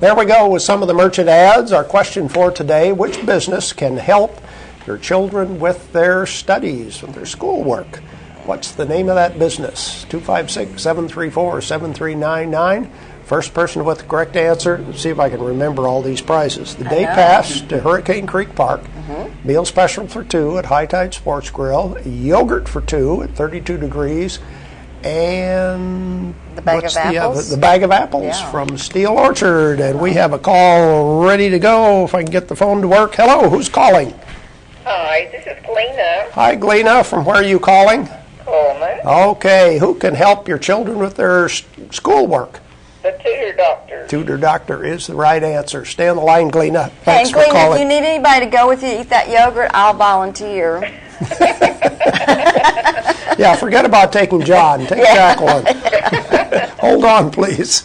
There we go with some of the merchant ads. Our question for today, which business can help your children with their studies, with their schoolwork? What's the name of that business? 256-734-7399. First person with the correct answer. Let's see if I can remember all these prizes. The day pass to Hurricane Creek Park. Meal special for 2 at High Tide Sports Grill. Yogurt for 2 at 32 Degrees. And the bag of apples. The bag of apples from Steel Orchard. And we have a call ready to go if I can get the phone to work. Hello, who's calling? Hi, this is Gleena. Hi, Gleena. From where are you calling? Coleman. Okay. Who can help your children with their schoolwork? The tutor doctor. Tutor doctor is the right answer. Stay on the line, Gleena. Thanks for Gleena, calling. if you need anybody to go with you to eat that yogurt, I'll volunteer. Yeah, forget about taking John. Take Jacqueline. Hold on, please.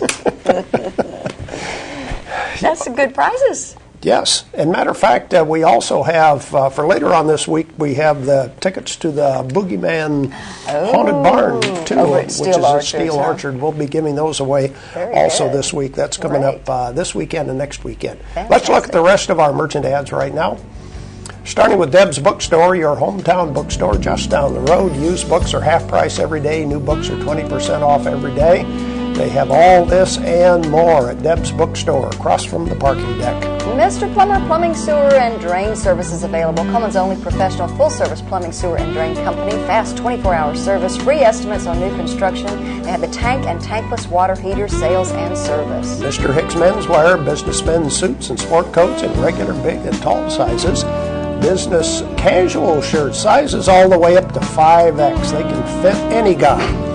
That's some good prizes. Yes. And matter of fact, we also have, for later on this week, we have the tickets to the Boogeyman Haunted Barn, too, which is at Steel Orchard. We'll be giving those away also this week. That's coming up this weekend and next weekend. Fantastic. Let's look at the rest of our merchant ads right now. Starting with Deb's Bookstore, your hometown bookstore just down the road. Used books are half price every day. New books are 20% off every day. They have all this and more at Deb's Bookstore, across from the parking deck. Mr. Plumber Plumbing, Sewer, and Drain Services available. Coleman's only professional full-service plumbing, sewer, and drain company. Fast 24-hour service. Free estimates on new construction. They have the tank and tankless water heater sales and service. Mr. Hicks Menswear, businessmen's suits and sport coats in regular, big, and tall sizes. Business casual shirt sizes all the way up to 5X. They can fit any guy.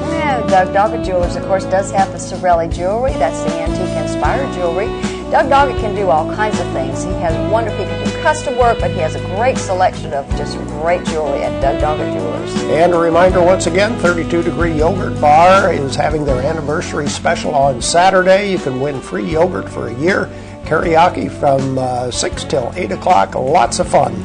Doug Doggett Jewelers, of course, does have the Sorelli jewelry. That's the antique-inspired jewelry. Doug Doggett can do all kinds of things. He can do custom work, but he has a great selection of just great jewelry at Doug Doggett Jewelers. And a reminder once again, 32 Degree Yogurt Bar is having their anniversary special on Saturday. You can win free yogurt for a year. Karaoke from 6 till 8 o'clock. Lots of fun.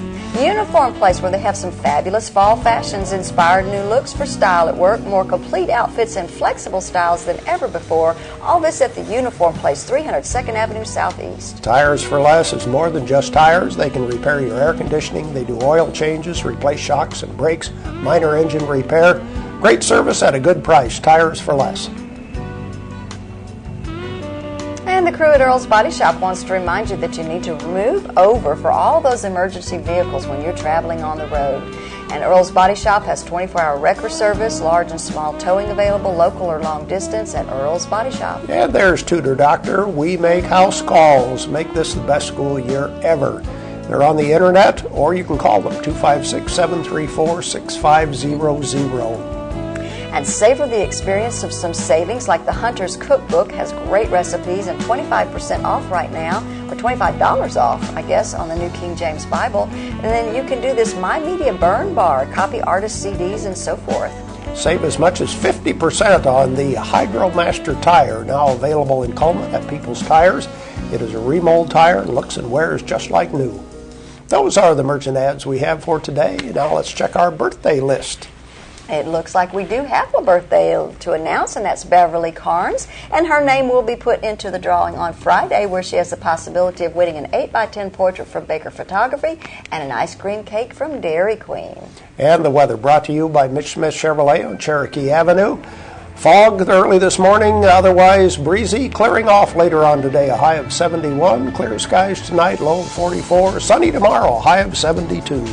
Uniform Place, where they have some fabulous fall fashions, inspired new looks for style at work, more complete outfits and flexible styles than ever before. All this at the Uniform Place, 300 2nd Avenue Southeast. Tires for Less is more than just tires. They can repair your air conditioning. They do oil changes, replace shocks and brakes, minor engine repair. Great service at a good price. Tires for Less. And the crew at Earl's Body Shop wants to remind you that you need to move over for all those emergency vehicles when you're traveling on the road. And Earl's Body Shop has 24-hour wrecker service, large and small towing available, local or long distance at Earl's Body Shop. And there's Tutor Doctor. We make house calls. Make this the best school year ever. They're on the internet, or you can call them, 256-734-6500. And savor the experience of some savings, like the Hunter's Cookbook has great recipes and 25% off right now, or $25 off, I guess, on the New King James Bible. And then you can do this My Media Burn Bar, copy artist CDs and so forth. Save as much as 50% on the Hydromaster tire, now available in Coleman at People's Tires. It is a remold tire and looks and wears just like new. Those are the merchant ads we have for today. Now let's check our birthday list. It looks like we do have a birthday to announce, and that's Beverly Carnes. And her name will be put into the drawing on Friday, where she has the possibility of winning an 8x10 portrait from Baker Photography and an ice cream cake from Dairy Queen. And the weather brought to you by Mitch Smith Chevrolet on Cherokee Avenue. Fog early this morning, otherwise breezy, clearing off later on today, a high of 71. Clear skies tonight, low of 44. Sunny tomorrow, high of 72.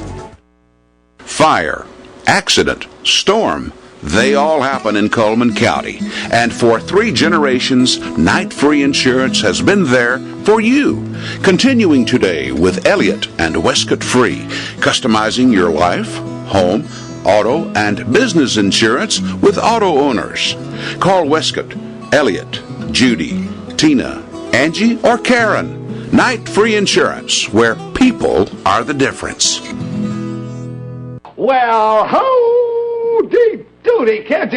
Fire, accident, storm, they all happen in Coleman County. And for 3 generations, Night Free Insurance has been there for you. Continuing today with Elliott and Westcott Free, customizing your life, home, auto, and business insurance with auto owners. Call Westcott, Elliott, Judy, Tina, Angie, or Karen. Night Free Insurance, where people are the difference. Well, howdy doody, kids,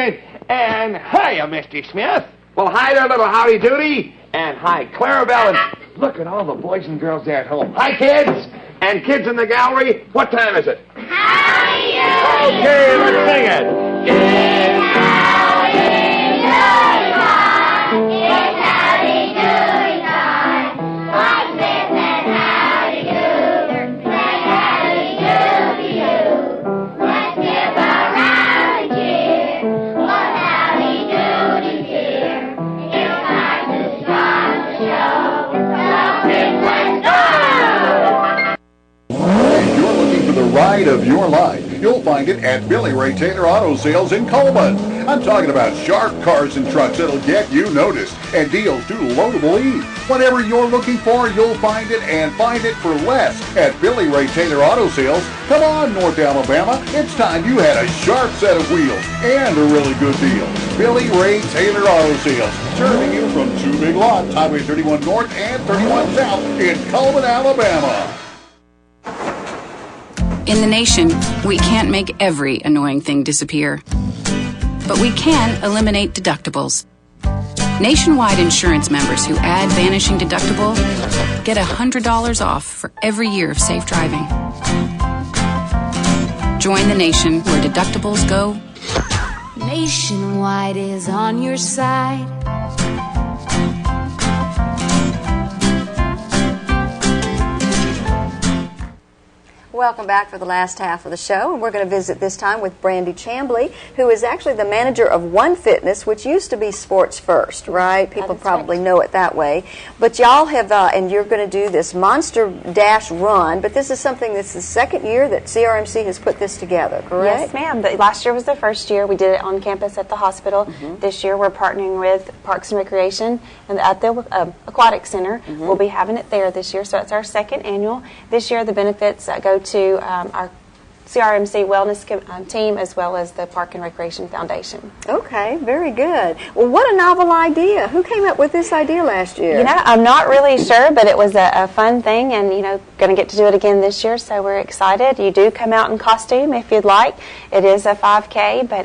and hiya, Mr. Smith. Well, hi there, little howdy doody, and hi, Clarabelle, and look at all the boys and girls there at home. Hi, kids, and kids in the gallery. What time is it? Hiya! Okay, let's sing it. It's howdy doody time. It's howdy doody time. Mike Smith says howdy do. Say howdy do to you. Let's give a round of cheer. What howdy doody cheer. It's time to start the show. So big, let's go! If you're looking for the ride of your life, you'll find it at Billy Ray Taylor Auto Sales in Coleman. I'm talking about sharp cars and trucks that'll get you noticed and deals too low to believe. Whatever you're looking for, you'll find it and find it for less at Billy Ray Taylor Auto Sales. Come on, North Alabama. It's time you had a sharp set of wheels and a really good deal. Billy Ray Taylor Auto Sales, serving you from 2 big lots, Highway 31 North and 31 South in Coleman, Alabama. In the nation, we can't make every annoying thing disappear, but we can eliminate deductibles. Nationwide insurance members who add Vanishing Deductible get $100 off for every year of safe driving. Join the nation where deductibles go. Nationwide is on your side. Welcome back for the last half of the show, and we're going to visit this time with Brandy Chambly, who is actually the manager of One Fitness, which used to be Sports First, right? People probably know it that way. But y'all have, and you're going to do this Monster Dash Run, but this is something that's the second year that CRMC has put this together, correct? Yes, ma'am. Last year was the first year. We did it on campus at the hospital. This year we're partnering with Parks and Recreation and at the Aquatic Center. We'll be having it there this year, so it's our second annual. This year the benefits go to our CRMC Wellness team as well as the Park and Recreation Foundation. Okay, very good. Well, what a novel idea. Who came up with this idea last year? You know, I'm not really sure, but it was a fun thing, and, you know, going to get to do it again this year, so we're excited. You do come out in costume if you'd like. It is a 5K, but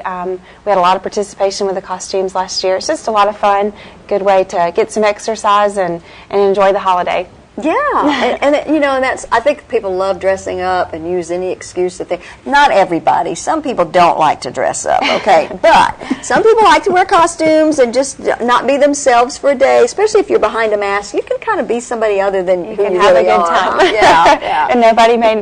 we had a lot of participation with the costumes last year. It's just a lot of fun, good way to get some exercise and enjoy the holiday. Yeah, and you know, and that's, I think people love dressing up and use any excuse that they, not everybody, some people don't like to dress up, okay, but some people like to wear costumes and just not be themselves for a day, especially if you're behind a mask. You can kind of be somebody other than who you have really a good are. time. Yeah. And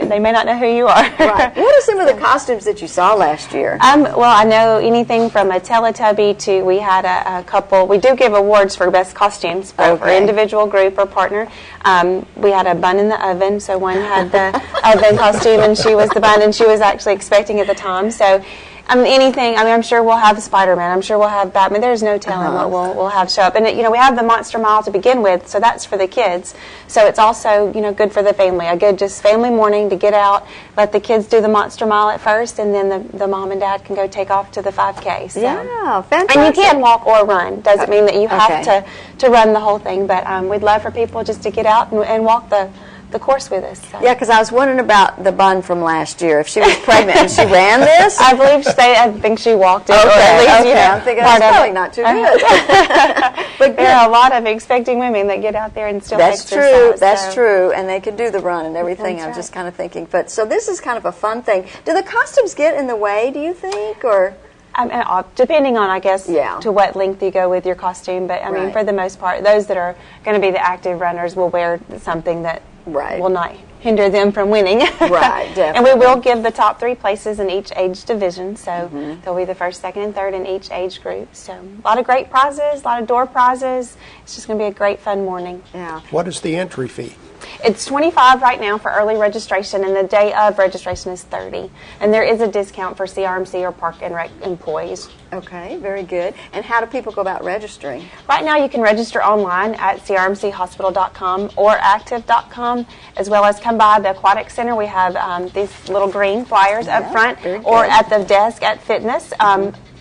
they may not know who you are. Right. What are some of the costumes that you saw last year? Well, I know anything from a Teletubby to, we had a couple, we do give awards for best costumes for individual, group, or partner. We had a bun in the oven, so one had the oven costume, and she was the bun, and she was actually expecting at the time. So, anything. I'm sure we'll have Spider-Man. I'm sure we'll have Batman. There's no telling what we'll have show up. And you know, we have the Monster Mile to begin with, so that's for the kids. So it's also, you know, good for the family. A good just family morning to get out, let the kids do the Monster Mile at first, and then the mom and dad can go take off to the 5K. So. Yeah, fantastic. And you can walk or run. Doesn't mean that you have to run the whole thing, but we'd love for people just to get out and walk the course with us. So. Yeah, because I was wondering about the bun from last year. If she was pregnant and she ran this, I think she walked it. Okay, or at least, I'm thinking that's probably not too good. But there are a lot of expecting women that get out there and still exercise. That's true, and they can do the run and everything. I'm just kind of thinking, but so this is kind of a fun thing. Do the costumes get in the way, do you think, or? Depending on, I guess, to what length you go with your costume. But, I mean, for the most part, those that are going to be the active runners will wear something that will not hinder them from winning. Right, definitely. And we will give the top 3 places in each age division. So they'll be the first, second, and third in each age group. So a lot of great prizes, a lot of door prizes. It's just going to be a great, fun morning. Yeah. What is the entry fee? It's $25 right now for early registration, and the day of registration is $30. And there is a discount for CRMC or Park and Rec employees. Okay, very good. And how do people go about registering? Right now you can register online at crmchospital.com or active.com, as well as come by the Aquatic Center. We have these little green flyers up front, or at the desk at Fitness.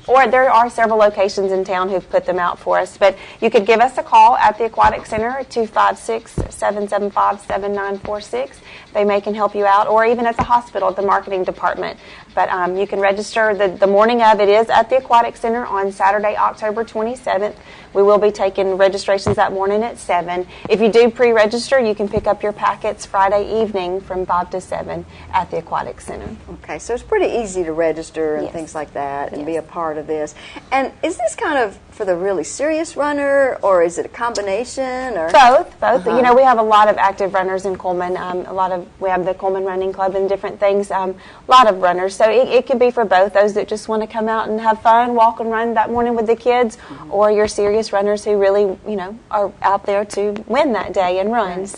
Or there are several locations in town who've put them out for us. But you could give us a call at the Aquatic Center at 256-775-7946. They can help you out, or even at the hospital at the marketing department. But you can register. The morning of it is at the Aquatic Center on Saturday, October 27th. We will be taking registrations that morning at 7. If you do pre-register, you can pick up your packets Friday evening from 5 to 7 at the Aquatic Center. Okay, so it's pretty easy to register and things like that and be a part of this. And is this kind of for the really serious runner, or is it a combination? Or Both. You know, we have a lot of active runners in Coleman. We have the Coleman Running Club and different things. A lot of runners. So it could be for both. Those that just want to come out and have fun, walk and run that morning with the kids, or your serious runners who really, are out there to win that day and run.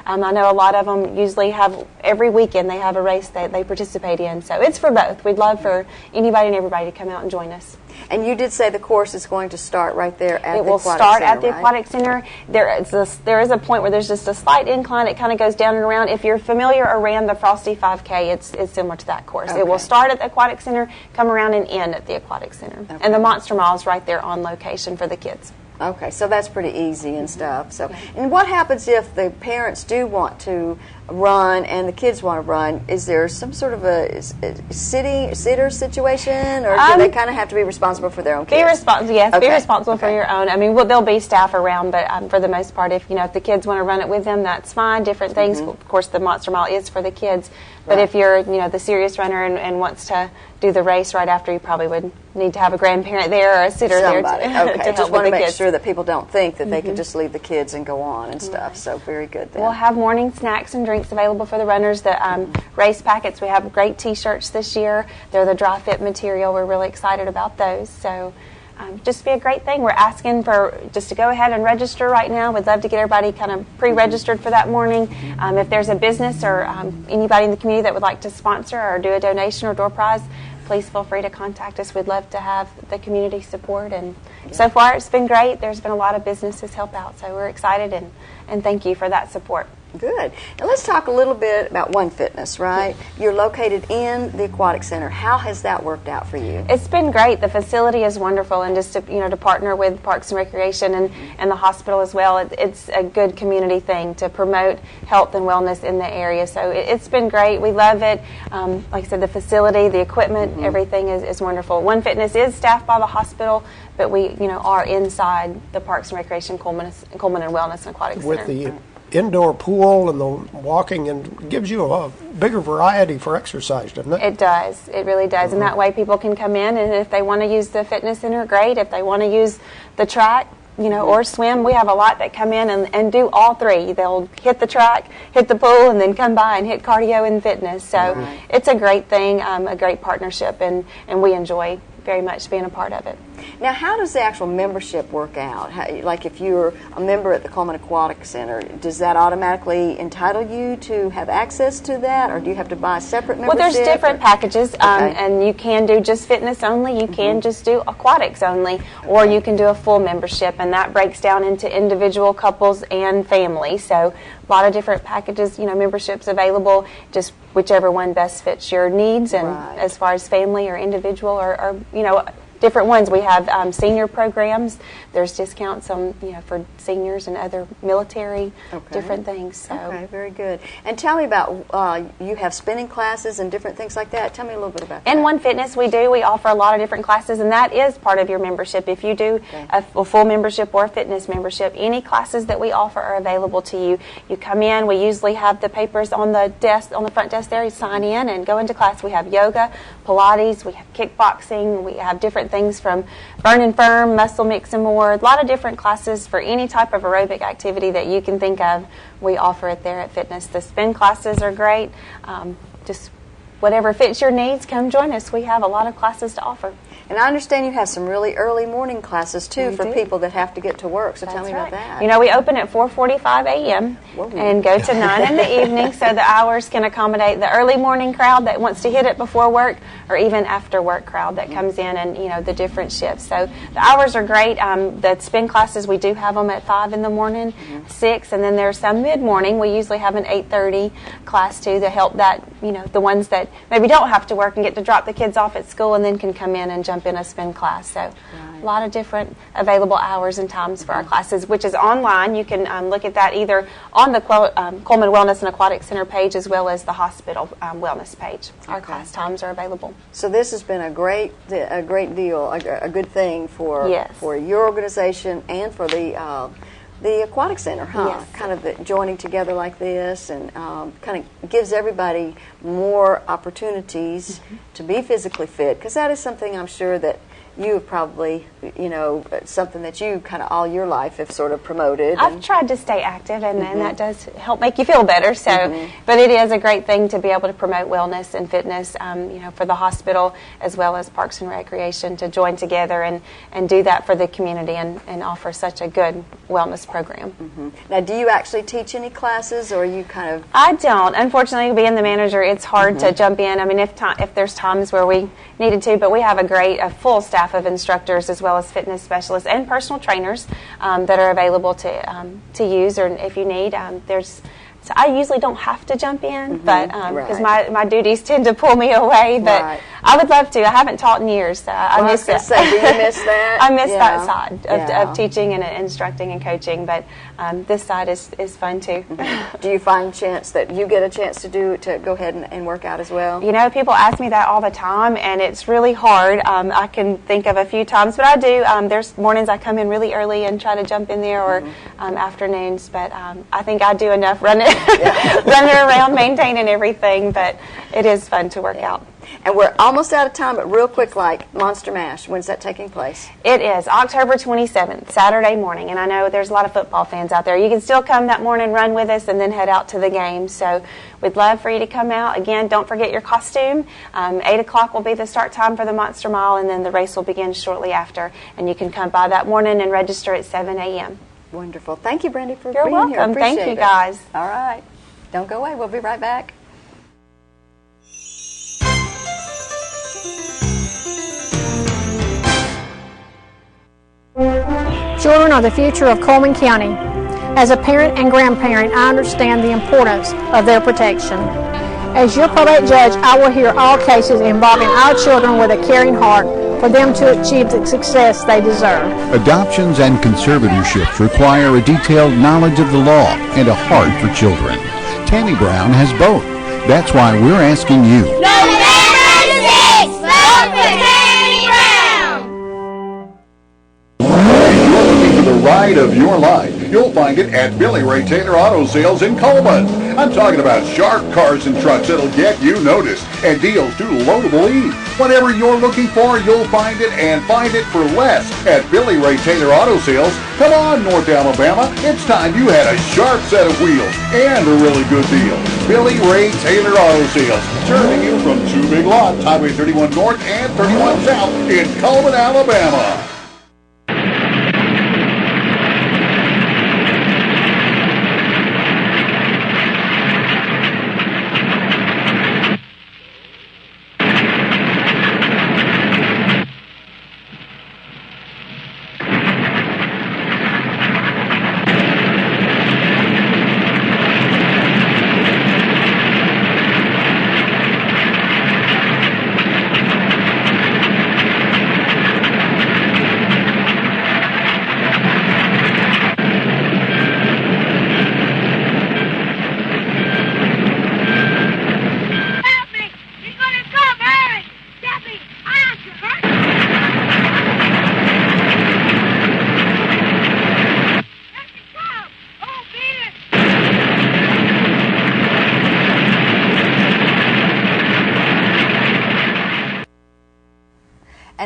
I know a lot of them usually have, every weekend they have a race that they participate in. So it's for both. We'd love for anybody and everybody to come out and join us. And you did say the course is going to start right there at the Aquatic Center. It will start at the Aquatic Center. There is a point where there's just a slight incline. It kind of goes down and around. If you're familiar or ran the Frosty 5K, it's similar to that course. Okay. It will start at the Aquatic Center, come around and end at the Aquatic Center. Okay. And the Monster Mile is right there on location for the kids. Okay, so that's pretty easy and stuff. So, and what happens if the parents do want to run and the kids want to run? Is there some sort of a sitter situation, or do they kind of have to be responsible for their own kids? Be responsible for your own. I mean, there'll be staff around, but for the most part, if the kids want to run it with them, that's fine. Different things. Of course, the Monster Mile is for the kids, but if you're the serious runner and wants to do the race right after, you probably would need to have a grandparent there or a sitter there to help just want with to the make kids. sure that people don't think that they can just leave the kids and go on and stuff. So very good then. We'll have morning snacks and drinks available for the runners. The race packets, we have great T-shirts this year. They're the dry fit material. We're really excited about those. So just be a great thing. We're asking for just to go ahead and register right now. We'd love to get everybody kind of pre-registered for that morning. If there's a business or anybody in the community that would like to sponsor or do a donation or door prize, please feel free to contact us. We'd love to have the community support. And so far, it's been great. There's been a lot of businesses help out. So we're excited and thank you for that support. Good. Now let's talk a little bit about One Fitness, right? You're located in the Aquatic Center. How has that worked out for you? It's been great. The facility is wonderful, and just to partner with Parks and Recreation and the hospital as well, it's a good community thing to promote health and wellness in the area. So it's been great. We love it. Like I said, the facility, the equipment, everything is wonderful. One Fitness is staffed by the hospital, but we are inside the Parks and Recreation Coleman and Wellness and Aquatic Center. With the indoor pool and the walking, and gives you a bigger variety for exercise, doesn't it? It does. It really does. And that way people can come in, and if they want to use the fitness center, great. If they want to use the track, or swim, we have a lot that come in and do all three. They'll hit the track, hit the pool, and then come by and hit cardio and fitness. So it's a great thing, a great partnership, and we enjoy very much being a part of it. Now, how does the actual membership work out? Like if you're a member at the Coleman Aquatic Center, does that automatically entitle you to have access to that, or do you have to buy a separate membership? Well, there's different packages, and you can do just fitness only, you can just do aquatics only, or you can do a full membership, and that breaks down into individual, couples, and family. So a lot of different packages, memberships available, just whichever one best fits your needs, and as far as family or individual or different ones. We have senior programs. There's discounts on, for seniors and other military, different things. So. Okay, very good. And tell me about, you have spinning classes and different things like that. Tell me a little bit about that. In One Fitness, we offer a lot of different classes, and that is part of your membership. If you do a full membership or a fitness membership, any classes that we offer are available to you. You come in, we usually have the papers on the desk, on the front desk there. You sign in and go into class. We have yoga, Pilates, we have kickboxing, we have different things from burn and firm, muscle mix and more. A lot of different classes for any type of aerobic activity that you can think of. We offer it there at Fitness. The spin classes are great. Just whatever fits your needs, come join us. We have a lot of classes to offer. And I understand you have some really early morning classes, too, for people that have to get to work. So tell me about that. We open at 4:45 a.m. and go to 9 in the evening, so the hours can accommodate the early morning crowd that wants to hit it before work, or even after work crowd that comes in and, the different shifts. So the hours are great. The spin classes, we do have them at 5 in the morning, 6, and then there's some mid-morning. We usually have an 8:30 class, too, to help that, the ones that maybe don't have to work and get to drop the kids off at school and then can come in and jump in a spin class. So a lot of different available hours and times for our classes, which is online. You can look at that either on the Coleman Wellness and Aquatic Center page as well as the hospital wellness page. Our class times are available. So this has been a great deal, a good thing for your organization and for the Aquatic Center, huh? Yes. Kind of joining together like this, and kind of gives everybody more opportunities to be physically fit, because that is something I'm sure that you have probably, something that you kind of all your life have sort of promoted. I've tried to stay active, and that does help make you feel better. So, but it is a great thing to be able to promote wellness and fitness, for the hospital as well as Parks and Recreation to join together and do that for the community and offer such a good wellness program. Now, do you actually teach any classes, or are you kind of? I don't. Unfortunately, being the manager, it's hard to jump in. I mean, if there's times where we needed to, but we have a full staff of instructors as well as fitness specialists and personal trainers that are available to use, or if you need. So I usually don't have to jump in, but because my duties tend to pull me away. But I would love to. I haven't taught in years, so I miss it. Do you miss that? I miss that side of teaching and instructing and coaching. But this side is fun too. Do you find chance that you get a chance to go ahead and work out as well? People ask me that all the time, and it's really hard. I can think of a few times, but I do. There's mornings I come in really early and try to jump in there, or afternoons. But I think I do enough running around, maintaining everything. But it is fun to work out. And we're almost out of time, but real quick, Monster Mash, when's that taking place? It is October 27th, Saturday morning, and I know there's a lot of football fans out there. You can still come that morning, run with us, and then head out to the game. So we'd love for you to come out. Again, don't forget your costume. 8 o'clock will be the start time for the Monster Mile, and then the race will begin shortly after. And you can come by that morning and register at 7 a.m. Wonderful. Thank you, Brandy, for You're being welcome. here. Appreciate Thank you, it. guys. All right. Don't go away. We'll be right back. Children are the future of Coleman County. As a parent and grandparent, I understand the importance of their protection. As your probate judge, I will hear all cases involving our children with a caring heart for them to achieve the success they deserve. Adoptions and conservatorships require a detailed knowledge of the law and a heart for children. Tammy Brown has both. That's why we're asking you. November 6th, vote for Tammy Brown! If you're looking for the ride of your life, you'll find it at Billy Ray Taylor Auto Sales in Coleman. I'm talking about sharp cars and trucks that'll get you noticed, and deals too low to believe. Whatever you're looking for, you'll find it, and find it for less at Billy Ray Taylor Auto Sales. Come on, North Alabama, it's time you had a sharp set of wheels and a really good deal. Billy Ray Taylor Auto Sales, serving you from two big lots, Highway 31 North and 31 South in Coleman, Alabama.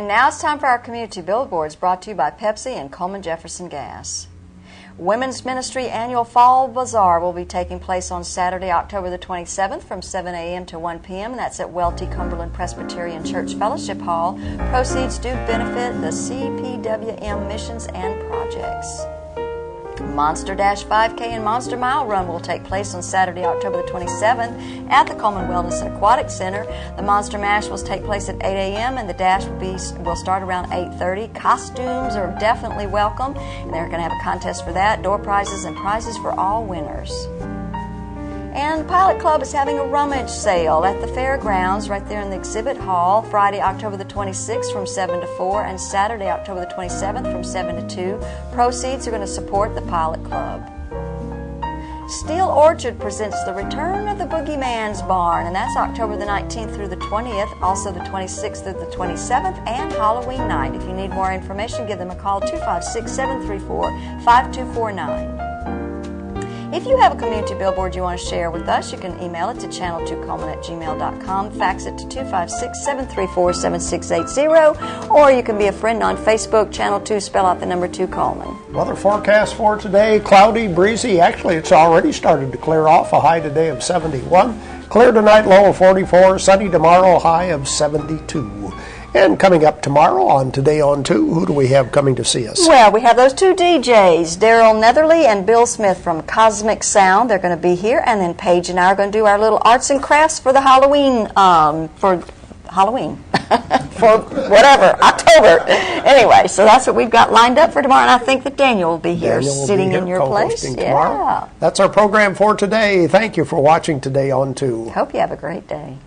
And now it's time for our community billboards, brought to you by Pepsi and Coleman Jefferson Gas. Women's Ministry Annual Fall Bazaar will be taking place on Saturday, October the 27th from 7 a.m. to 1 p.m. and that's at Welty Cumberland Presbyterian Church Fellowship Hall. Proceeds do benefit the CPWM missions and projects. Monster Dash 5K and Monster Mile Run will take place on Saturday, October the 27th at the Coleman Wellness and Aquatic Center. The Monster Mash will take place at 8 a.m. and the dash will start around 8:30. Costumes are definitely welcome, and they're going to have a contest for that. Door prizes and prizes for all winners. And Pilot Club is having a rummage sale at the fairgrounds right there in the exhibit hall, Friday, October the 26th from 7 to 4 and Saturday, October the 27th from 7 to 2. Proceeds are going to support the Pilot Club. Steel Orchard presents the Return of the Boogeyman's Barn, and that's October the 19th through the 20th, also the 26th through the 27th, and Halloween night. If you need more information, give them a call, 256-734-5249. If you have a community billboard you want to share with us, you can email it to channel2coleman@gmail.com, fax it to 256-734-7680, or you can be a friend on Facebook, Channel 2, spell out the number 2 Coleman. Weather forecast for today, cloudy, breezy. Actually, it's already started to clear off. A high today of 71. Clear tonight, low of 44. Sunny tomorrow, high of 72. And coming up tomorrow on Today on 2, who do we have coming to see us? Well, we have those two DJs, Daryl Netherly and Bill Smith from Cosmic Sound. They're going to be here, and then Paige and I are going to do our little arts and crafts for the Halloween, for whatever, October. Anyway, so that's what we've got lined up for tomorrow, and I think that Daniel will be here sitting in your place. Tomorrow. That's our program for today. Thank you for watching Today on 2. Hope you have a great day.